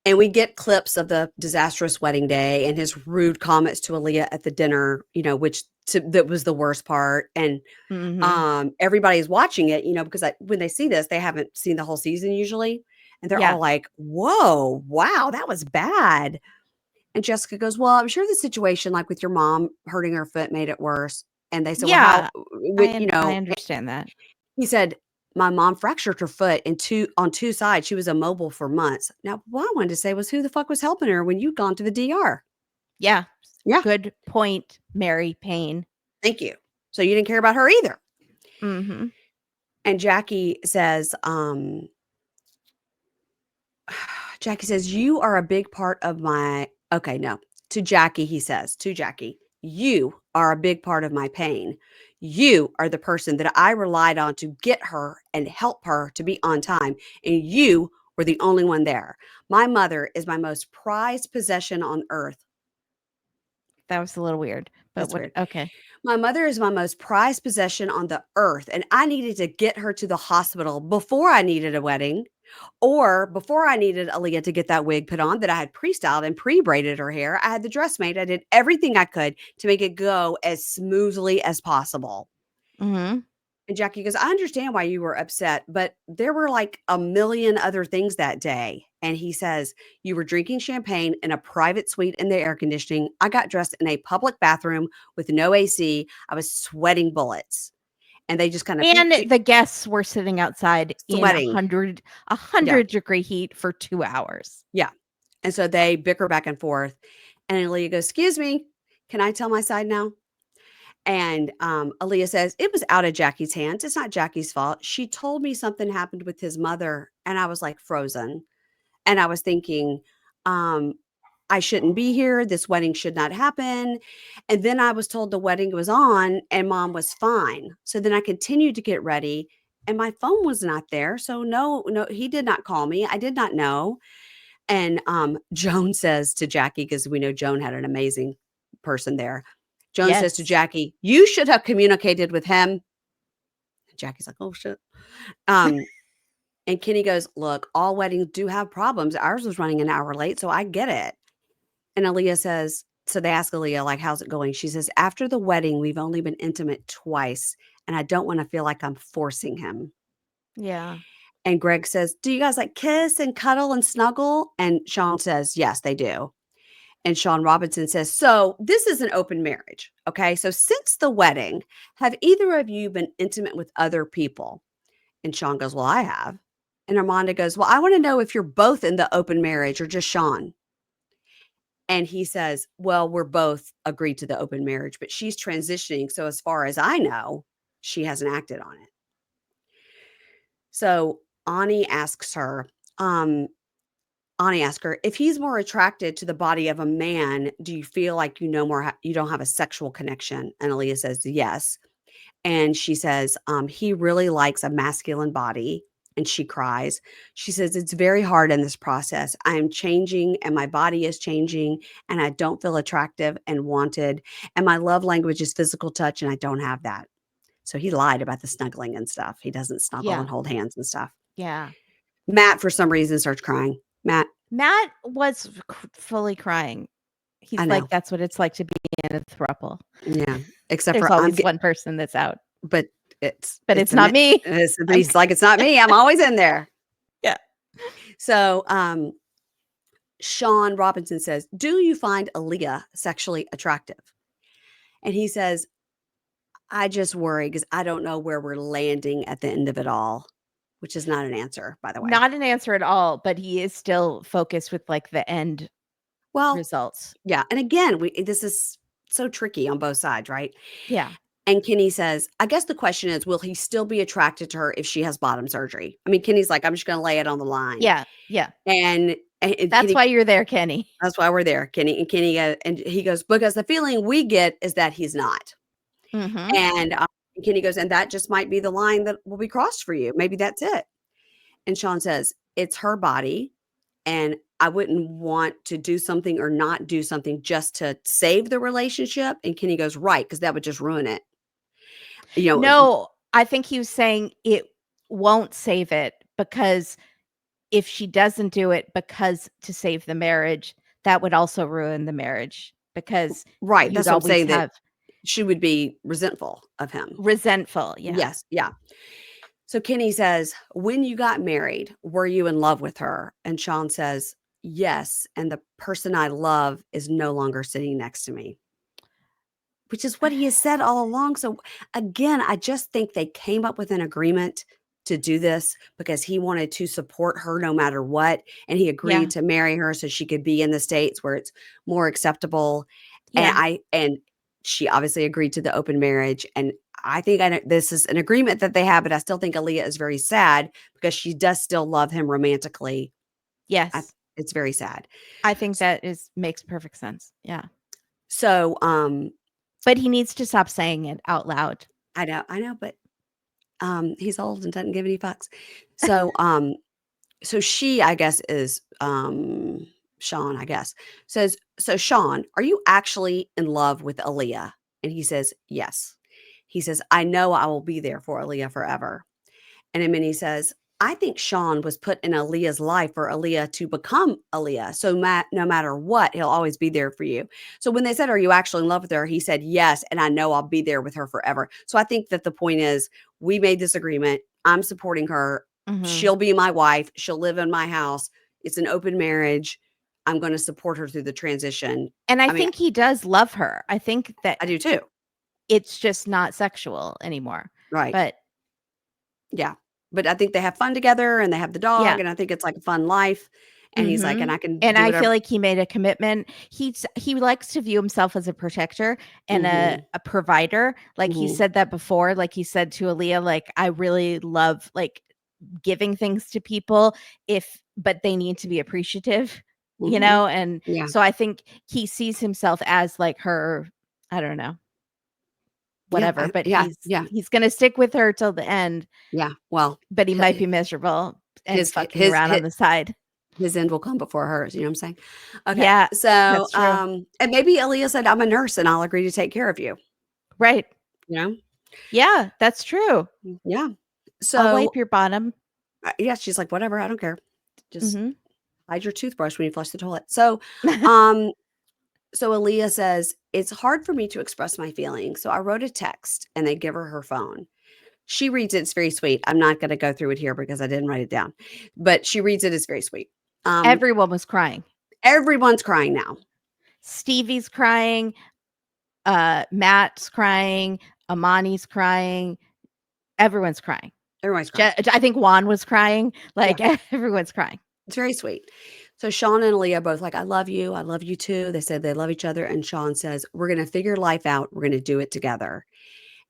And we get clips of the disastrous wedding day and his rude comments to Aaliyah at the dinner, which that was the worst part. And Hmm. everybody's watching it, because when they see this, they haven't seen the whole season usually, and they're all Yeah. like, "Whoa, wow, that was bad." And Jessica goes, "Well, I'm sure the situation, like with your mom hurting her foot, made it worse." And they said, "Well, how?" Yeah. I understand that. He said, "My mom fractured her foot on two sides. She was immobile for months." Now, what I wanted to say was, who the fuck was helping her when you'd gone to the DR? Yeah. Yeah, Good point, Mary Payne. thank you. So you didn't care about her either. Hmm. And Jackie says, Jackie says, "You are a big part of my." Okay, no. To Jackie, he says, to Jackie, "You are a big part of my pain. You are the person that I relied on to get her and help her to be on time. And you were the only one there. My mother is my most prized possession on earth." That was a little weird, but That's what? weird. Okay. "My mother is my most prized possession on the earth. And I needed to get her to the hospital before I needed a wedding. Or before I needed Aaliyah to get that wig put on that I had pre-styled and pre-braided her hair, I had the dress made. I did everything I could to make it go as smoothly as possible." Hmm. And Jackie goes, "I understand why you were upset, but there were like a million other things that day." And he says, "You were drinking champagne in a private suite in the air conditioning. I got dressed in a public bathroom with no AC. I was sweating bullets." And they just kind of And the guests were sitting outside in sweating. a Yeah. 100-degree heat for 2 hours. Yeah. And so they bicker back and forth. And Aaliyah goes, "Excuse me, can I tell my side now?" And Aaliyah says, "It was out of Jackie's hands. It's not Jackie's fault. She told me something happened with his mother." And I was like frozen. And I was thinking, um, I shouldn't be here. This wedding should not happen. And then I was told the wedding was on and mom was fine. So then I continued to get ready and my phone was not there. So no, no, he did not call me. I did not know. And Joan says to Jackie, because we know Joan had an amazing person there. Joan says to Yes. Jackie, "You should have communicated with him." Jackie's like, "Oh shit." Um, and Kenny goes, "Look, all weddings do have problems. Ours was running an hour late, so I get it." And Aaliyah says, so they ask Aaliyah, like, "How's it going?" She says, "After the wedding, we've only been intimate twice, and I don't want to feel like I'm forcing him." Yeah. And Greg says, "Do you guys like kiss and cuddle and snuggle?" And Shawn says, "Yes, they do." And Shawn Robinson says, "So this is an open marriage. Okay. So since the wedding, have either of you been intimate with other people?" And Shawn goes, "Well, I have." And Armando goes, "Well, I want to know if you're both in the open marriage or just Shawn." And he says, "Well, we're both agreed to the open marriage, but she's transitioning. So as far as I know, she hasn't acted on it." So Ani asks her, um, Ani asked her, "If he's more attracted to the body of a man, do you feel like you don't have a sexual connection?" And Aaliyah says, "Yes." And she says, "He really likes a masculine body." And she cries. She says, "It's very hard in this process. I am changing and my body is changing and I don't feel attractive and wanted. And my love language is physical touch and I don't have that." So he lied about the snuggling and stuff. He doesn't snuggle and Yeah. hold hands and stuff. Yeah. Matt, for some reason, starts crying. Matt, Matt was fully crying. I He's like, know. "That's what it's like to be in a throuple." Yeah. Except There's for always one person that's out, but it's but it's it's the not me. but I'm he's like, "It's not me. I'm always in there." Yeah. So, Shawn Robinson says, "Do you find Aaliyah sexually attractive?" And he says, "I just worry because I don't know where we're landing at the end of it all," which is not an answer, by the way. Not an answer at all, but he is still focused with, like, the end Well, results. yeah. And again, this is so tricky on both sides, right? Yeah. And Kenny says, I guess the question is, will he still be attracted to her if she has bottom surgery? I mean, Kenny's like, I'm just going to lay it on the line. Yeah. Yeah. And That's Kenny, why you're there, Kenny. that's why we're there, Kenny. And Kenny, and he goes, because the feeling we get is that he's not. Mm-hmm. And Kenny goes, and that just might be the line that will be crossed for you. Maybe that's it. And Shawn says, it's her body. And I wouldn't want to do something or not do something just to save the relationship. And Kenny goes, right, because that would just ruin it. No, I think he was saying it won't save it, because if she doesn't do it because to save the marriage, that would also ruin the marriage, because right. you'd That's what I'm saying, have that she would be resentful of him. Resentful. Yeah. Yes. Yeah. So Kenny says, when you got married, were you in love with her? And Shawn says, yes. And the person I love is no longer sitting next to me, which is what he has said all along. So again, I just think they came up with an agreement to do this because he wanted to support her no matter what. And he agreed to marry her so she could be in the States where it's more acceptable. Yeah. And she obviously agreed to the open marriage. And I think this is an agreement that they have, but I still think Aaliyah is very sad because she does still love him romantically. Yes. It's very sad. I think that makes perfect sense. Yeah. So, but he needs to stop saying it out loud. I know, but he's old and doesn't give any fucks. So, so she, I guess, is Shawn, I guess, says, so Shawn, are you actually in love with Aaliyah? And he says, yes. He says, I know I will be there for Aaliyah forever. And then he says, I think Shawn was put in Aaliyah's life for Aaliyah to become Aaliyah. So no matter what, he'll always be there for you. So when they said, are you actually in love with her? He said, yes. And I know I'll be there with her forever. So I think that the point is, we made this agreement. I'm supporting her. Mm-hmm. She'll be my wife. She'll live in my house. It's an open marriage. I'm going to support her through the transition. And I think he does love her. I think that I do too. It's just not sexual anymore. Right. But yeah. But I think they have fun together and they have the dog. And I think it's like a fun life. And he's like, and I can. And I feel like he made a commitment. He likes to view himself as a protector and a provider. Like he said that before. Like he said to Aaliyah, like, I really love like giving things to people but they need to be appreciative, you know? And so I think he sees himself as like her, I don't know, whatever, but he's going to stick with her till the end. Yeah. Well, but he might be miserable and fucking around on the side. His end will come before hers. You know what I'm saying? Okay. Yeah. So, and maybe Aaliyah said, I'm a nurse and I'll agree to take care of you. Right. You know? Yeah, that's true. Yeah. So I'll wipe your bottom. Yeah. She's like, whatever. I don't care. Just hide your toothbrush when you flush the toilet. So, so Aaliyah says, it's hard for me to express my feelings. So I wrote a text and they give her phone. She reads it. It's very sweet. I'm not going to go through it here because I didn't write it down, but she reads it. It's very sweet. Everyone was crying. Everyone's crying now. Stevie's crying. Matt's crying. Amani's crying. Everyone's crying. Everyone's crying. I think Juan was crying. Like everyone's crying. It's very sweet. So Shawn and Alliya both like, I love you. I love you too. They said they love each other. And Shawn says, we're going to figure life out. We're going to do it together.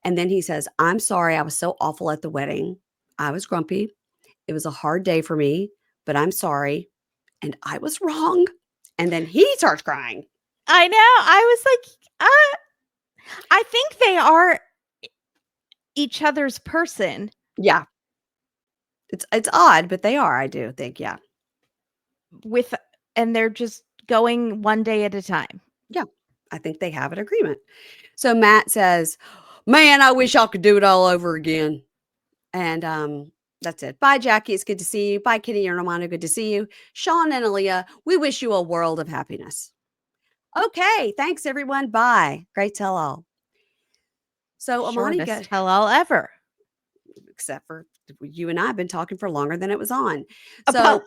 And then he says, I'm sorry. I was so awful at the wedding. I was grumpy. It was a hard day for me, but I'm sorry. And I was wrong. And then he starts crying. I know. I was like, I think they are each other's person. Yeah. It's odd, but they are, I do think. Yeah. And they're just going one day at a time. Yeah. I think they have an agreement. So Matt says, man, I wish y'all could do it all over again. And that's it. Bye, Jackie. It's good to see you. Bye, Kenny and Romano. Good to see you. Shawn and Alliya, we wish you a world of happiness. Okay. Thanks, everyone. Bye. Great tell-all. So Amani goes tell-all ever. Except for you and I have been talking for longer than it was on. So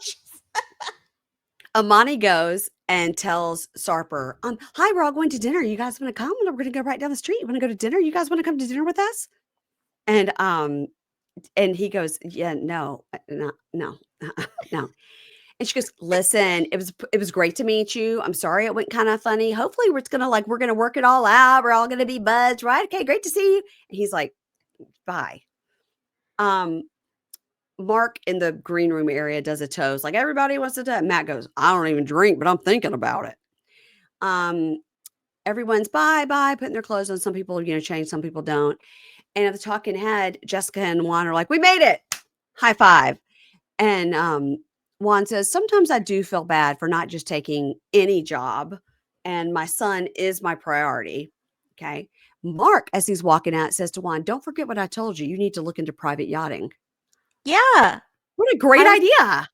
Amani goes and tells Sarper, hi, we're all going to dinner. You guys want to come? We're going to go right down the street. You want to go to dinner? You guys want to come to dinner with us? And he goes, yeah, no. And she goes, listen, it was great to meet you. I'm sorry it went kind of funny. Hopefully we're gonna work it all out. We're all gonna be buds, right? Okay, great to see you. And he's like, bye. Mark in the green room area does a toast. Like everybody wants to do. Matt goes, I don't even drink, but I'm thinking about it. Everyone's bye, putting their clothes on. Some people, change, some people don't. And at the talking head, Jessica and Juan are like, we made it. High five. And Juan says, sometimes I do feel bad for not just taking any job. And my son is my priority. Okay. Mark, as he's walking out, says to Juan, don't forget what I told you. You need to look into private yachting. Yeah. What a great idea.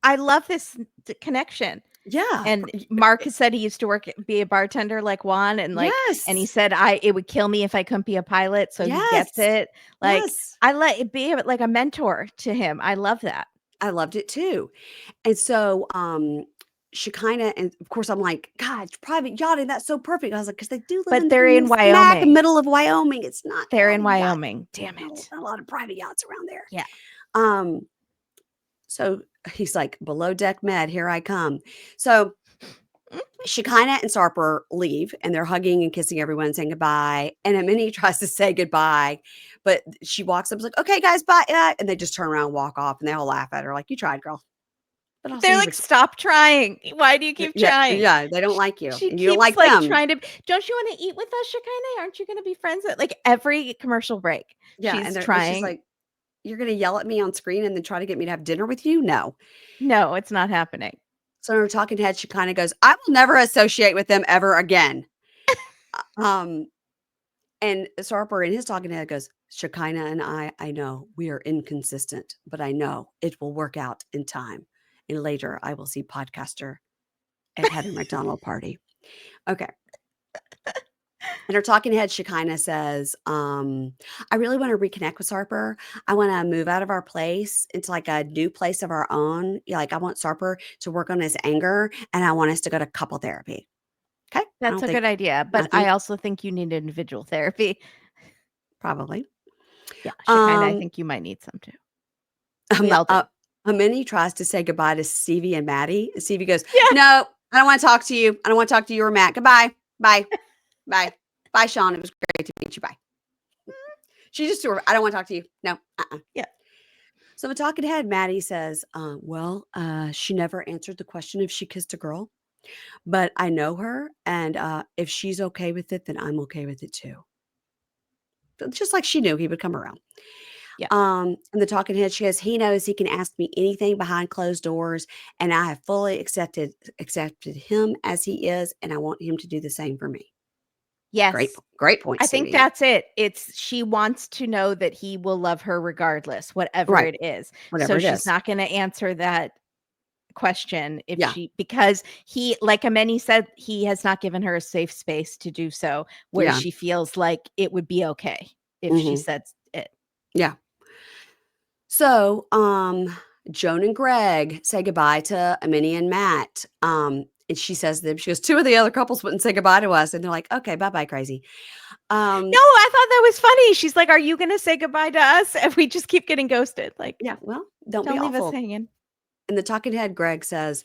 I love this connection. Yeah. And Mark has said he used to be a bartender like Juan, and and he said it would kill me if I couldn't be a pilot. So he gets it. Like I let it be like a mentor to him. I love that. I loved it too. And so Shekinah, and of course I'm like, God, private yachting, that's so perfect. I was like, because they do live they're in Wyoming. Smack middle of Wyoming. It's not. They're in Wyoming. Damn it. Not a lot of private yachts around there. Yeah. So he's like, below deck med, here I come. So Shekinah and Sarper leave, and they're hugging and kissing everyone, saying goodbye. And Amani tries to say goodbye, but she walks up, like, okay, guys, bye. And they just turn around and walk off, and they all laugh at her, like, you tried, girl. But they're like, stop trying. Why do you keep trying? Yeah, they don't like you. She and you keeps, don't like them. Trying to. Don't you want to eat with us, Shekinah? Aren't you going to be friends with? Like every commercial break, she's trying. She's like, you're going to yell at me on screen and then try to get me to have dinner with you? No, it's not happening. So in her talking head, she kind of goes, I will never associate with them ever again. And Sarper in his talking head goes, Shekinah and I know we are inconsistent, but I know it will work out in time. And later I will see podcaster at Heather McDonald party. Okay. And her talking head, Shekinah says, I really want to reconnect with Sarper. I want to move out of our place into like a new place of our own. Like I want Sarper to work on his anger, and I want us to go to couple therapy. Okay. That's a good idea. But I also think you need individual therapy. Probably. Yeah. Shekinah, I think you might need some too. Amani tries to say goodbye to Stevi and Maddie. And Stevi goes, no, I don't want to talk to you. I don't want to talk to you or Matt. Goodbye. Bye. Bye. Bye, Shawn. It was great to meet you. Bye. She just threw her. I don't want to talk to you. No. Yeah. So the talking head, Maddie says, she never answered the question if she kissed a girl, but I know her. And if she's okay with it, then I'm okay with it too. Just like she knew he would come around. Yeah. And the talking head, she goes, he knows he can ask me anything behind closed doors, and I have fully accepted him as he is, and I want him to do the same for me. Yes. Great point. I think that's it. She wants to know that he will love her regardless, whatever it is. So she's not going to answer that question because he, like Amani said, he has not given her a safe space to do so where she feels like it would be okay if she said it. Yeah. So, Joan and Greg say goodbye to Amani and Matt. And she says to them, she goes, 2 of the other couples wouldn't say goodbye to us. And they're like, okay, bye-bye, crazy. No, I thought that was funny. She's like, are you going to say goodbye to us? And we just keep getting ghosted. Like, yeah, well, don't leave awful. us hanging. And the talking head, Greg, says,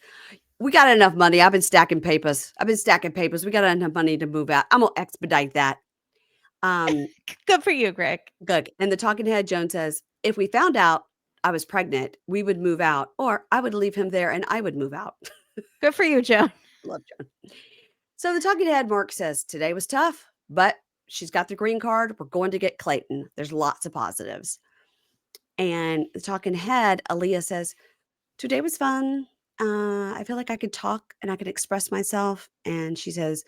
we got enough money. I've been stacking papers. We got enough money to move out. I'm going to expedite that. Good for you, Greg. Good. And the talking head, Joan, says, if we found out I was pregnant, we would move out, or I would leave him there and I would move out. Good for you, Joan. Love Joan. So the talking head, Mark, says, today was tough, but she's got the green card. We're going to get Clayton. There's lots of positives. And the talking head, Aaliyah, says, today was fun. I feel like I could talk and I could express myself. And she says,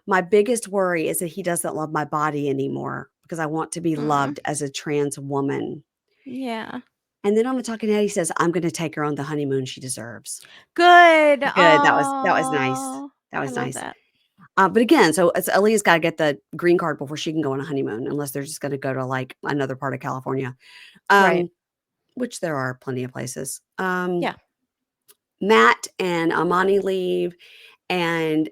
my biggest worry is that he doesn't love my body anymore because I want to be loved as a trans woman. Yeah. And then on the talking head, he says, I'm going to take her on the honeymoon she deserves. Good. That was nice. That was nice. But again, so Aaliyah's got to get the green card before she can go on a honeymoon, unless they're just going to go to like another part of California. Right. Which there are plenty of places. Yeah. Matt and Amani leave, and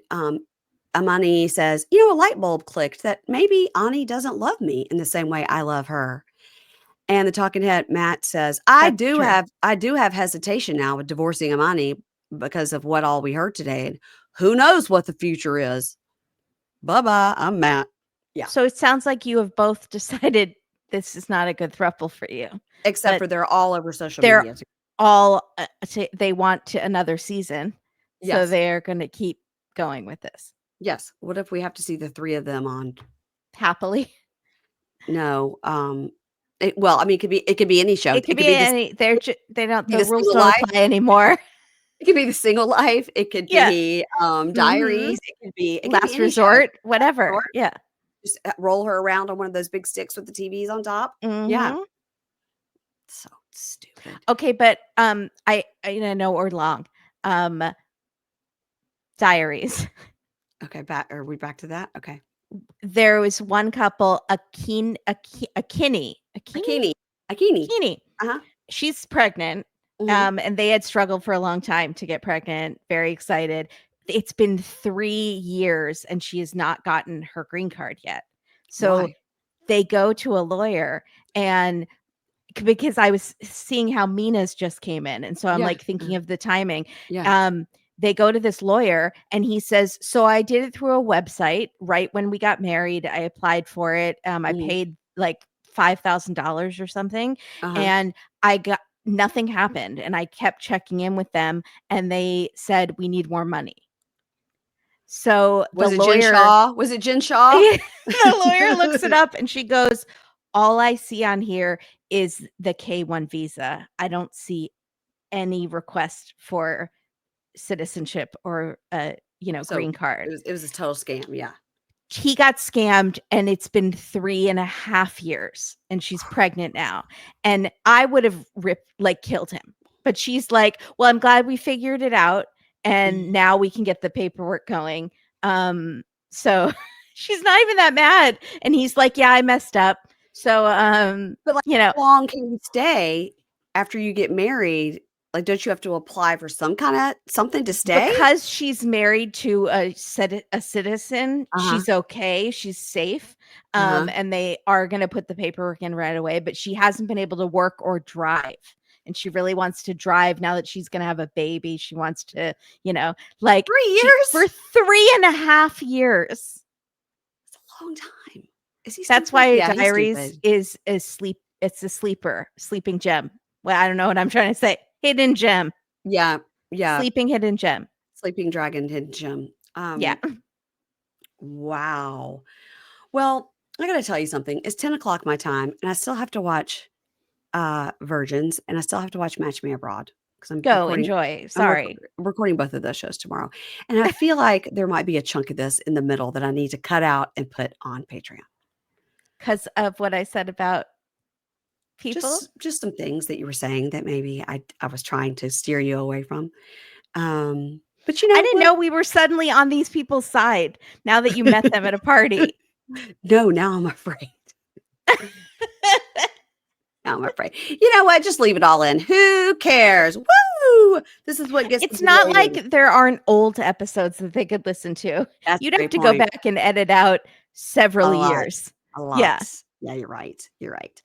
Amani says, a light bulb clicked that maybe Anie doesn't love me in the same way I love her. And the talking head, Matt, says, I That's do true. have hesitation now with divorcing Amani because of what all we heard today. And who knows what the future is. Bye-bye. I'm Matt. Yeah. So it sounds like you have both decided this is not a good throuple for you. Except But for they're all over social they're media. all they want another season. So Yes. they're going to keep going with this. Yes. What if we have to see the three of them on? Happily. No. Well, I mean, it could be any show. It could be any. They don't. The rules don't apply anymore. It could be the single life. It could be diaries. It could be last resort. Show. Whatever. Resort. Yeah. Just roll her around on one of those big sticks with the TVs on top. Yeah. So stupid. Okay, but I know we're long. Diaries. Okay, are we back to that? Okay. There was one couple, a Kinney. Uh-huh. She's pregnant. Mm-hmm. And they had struggled for a long time to get pregnant. Very excited. It's been 3 years and she has not gotten her green card yet. So they go to a lawyer, and because I was seeing how Mina's just came in, and so I'm like thinking of the timing. They go to this lawyer, and he says, so I did it through a website right when we got married. I applied for it. I paid like $5,000 or something, and nothing happened. And I kept checking in with them, and they said, we need more money. So was it Jen Shaw? Was it Jen Shaw? The lawyer looks it up, and she goes, all I see on here is the K-1 visa. I don't see any request for citizenship or green card. It was a total scam. Yeah. He got scammed, and it's been 3.5 years, and she's pregnant now. And I would have killed him. But she's like, well, I'm glad we figured it out, and now we can get the paperwork going. So she's not even that mad. And he's like, yeah, I messed up. So, but how long can you stay after you get married? Like, don't you have to apply for some kind of something to stay? Because she's married to a citizen, she's okay. She's safe. And they are going to put the paperwork in right away, but she hasn't been able to work or drive. And she really wants to drive now that she's going to have a baby. She wants to, 3 years? For 3.5 years. It's a long time. That's why Diaries is sleep. It's a sleeping gem. Well, I don't know what I'm trying to say. Hidden gem. Yeah. Sleeping hidden gem. Sleeping dragon hidden gem. Yeah. Wow. Well, I got to tell you something. It's 10 o'clock my time, and I still have to watch Virgins, and I still have to watch Match Me Abroad because I'm enjoy. Sorry, I'm recording both of those shows tomorrow, and I feel like there might be a chunk of this in the middle that I need to cut out and put on Patreon because of what I said about people. Just some things that you were saying that maybe I was trying to steer you away from. But I didn't know we were suddenly on these people's side now that you met them at a party. No, now I'm afraid. Now I'm afraid. You know what? Just leave it all in. Who cares? Woo! This is what gets. It's not like there aren't old episodes that they could listen to. You'd have to go back and edit out several years. A lot. Yeah, you're right. You're right.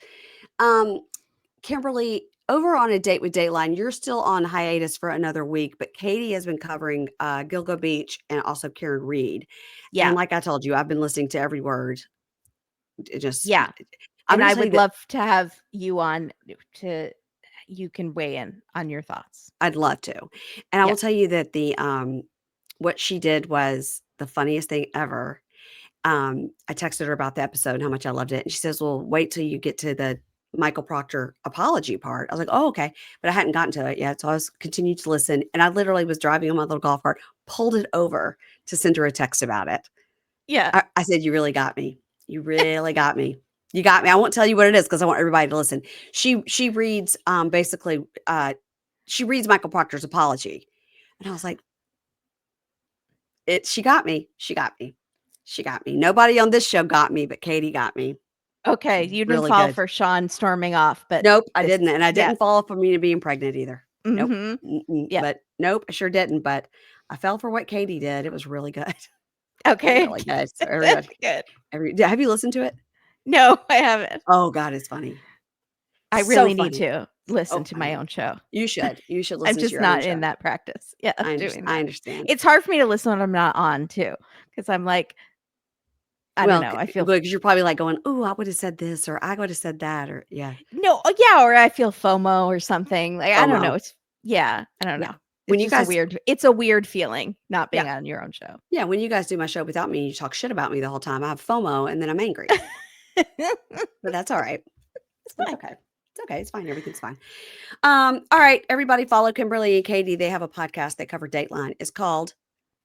Kimberly, over on A Date with Dateline, you're still on hiatus for another week, but Katie has been covering Gilgo Beach and also Karen Reed. Yeah. And like I told you, I've been listening to every word. And I would love to have you on you can weigh in on your thoughts. I'd love to. And I will tell you that what she did was the funniest thing ever. I texted her about the episode and how much I loved it. And she says, well, wait till you get to the Michael Proctor apology part. I was like, oh, okay. But I hadn't gotten to it yet. So I was continued to listen. And I literally was driving on my little golf cart, pulled it over to send her a text about it. Yeah. I said, you really got me. You really got me. You got me. I won't tell you what it is because I want everybody to listen. She reads she reads Michael Proctor's apology. And I was like, she got me. She got me. She got me. Nobody on this show got me, but Katie got me. Okay. You didn't fall for Shawn storming off, but nope, I didn't. And I didn't fall for Mina being pregnant either. Mm-hmm. Nope. Yeah. But nope, I sure didn't. But I fell for what Katie did. It was really good. Okay. Really good. So everybody, good. Have you listened to it? No, I haven't. Oh God, it's funny. I So really need funny. to listen Oh, to I my know. own show. You should. You should I'm listen to just your own not show. in that practice. Yeah, I doing that. understand. It's hard for me to listen when I'm not on too, because I'm like, I don't know. I feel because you're probably like going, "Ooh, I would have said this," or "I would have said that," or yeah. no, yeah, or I feel FOMO or something. Like I don't know. FOMO. It's I don't Yeah. know. When It's you just guys it's a weird feeling not being Yeah. on your own show. Yeah, when you guys do my show without me, you talk shit about me the whole time. I have FOMO and then I'm angry. But that's all right. It's It's fine. okay. It's okay. It's fine. Everything's fine. All right, everybody follow Kimberly and Katie. They have a podcast they cover Dateline. It's called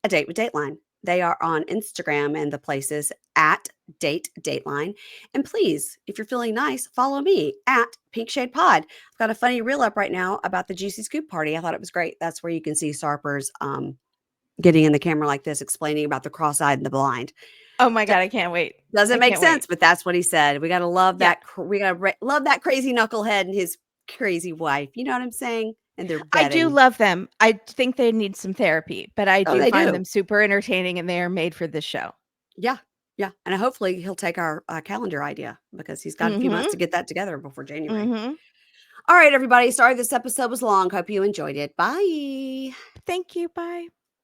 A Date with Dateline. They are on Instagram and the places at Dateline. And please, if you're feeling nice, follow me at Pink Shade Pod. I've got a funny reel up right now about the Juicy Scoop party. I thought it was great. That's where you can see Sarper's getting in the camera like this, explaining about the cross-eyed and the blind. Oh my God, I can't wait. Doesn't I make can't wait. sense, but that's what he said. We got to love Yeah. that. We got to love that crazy knucklehead and his crazy wife. You know what I'm saying? And they're I do vetting. love them. I think they need some therapy, but I Oh, do they find do. them super entertaining and they are made for this show. Yeah. Yeah. And hopefully he'll take our calendar idea because he's got a few months to get that together before January. All right, everybody. Sorry this episode was long. Hope you enjoyed it. Bye. Thank you. Bye.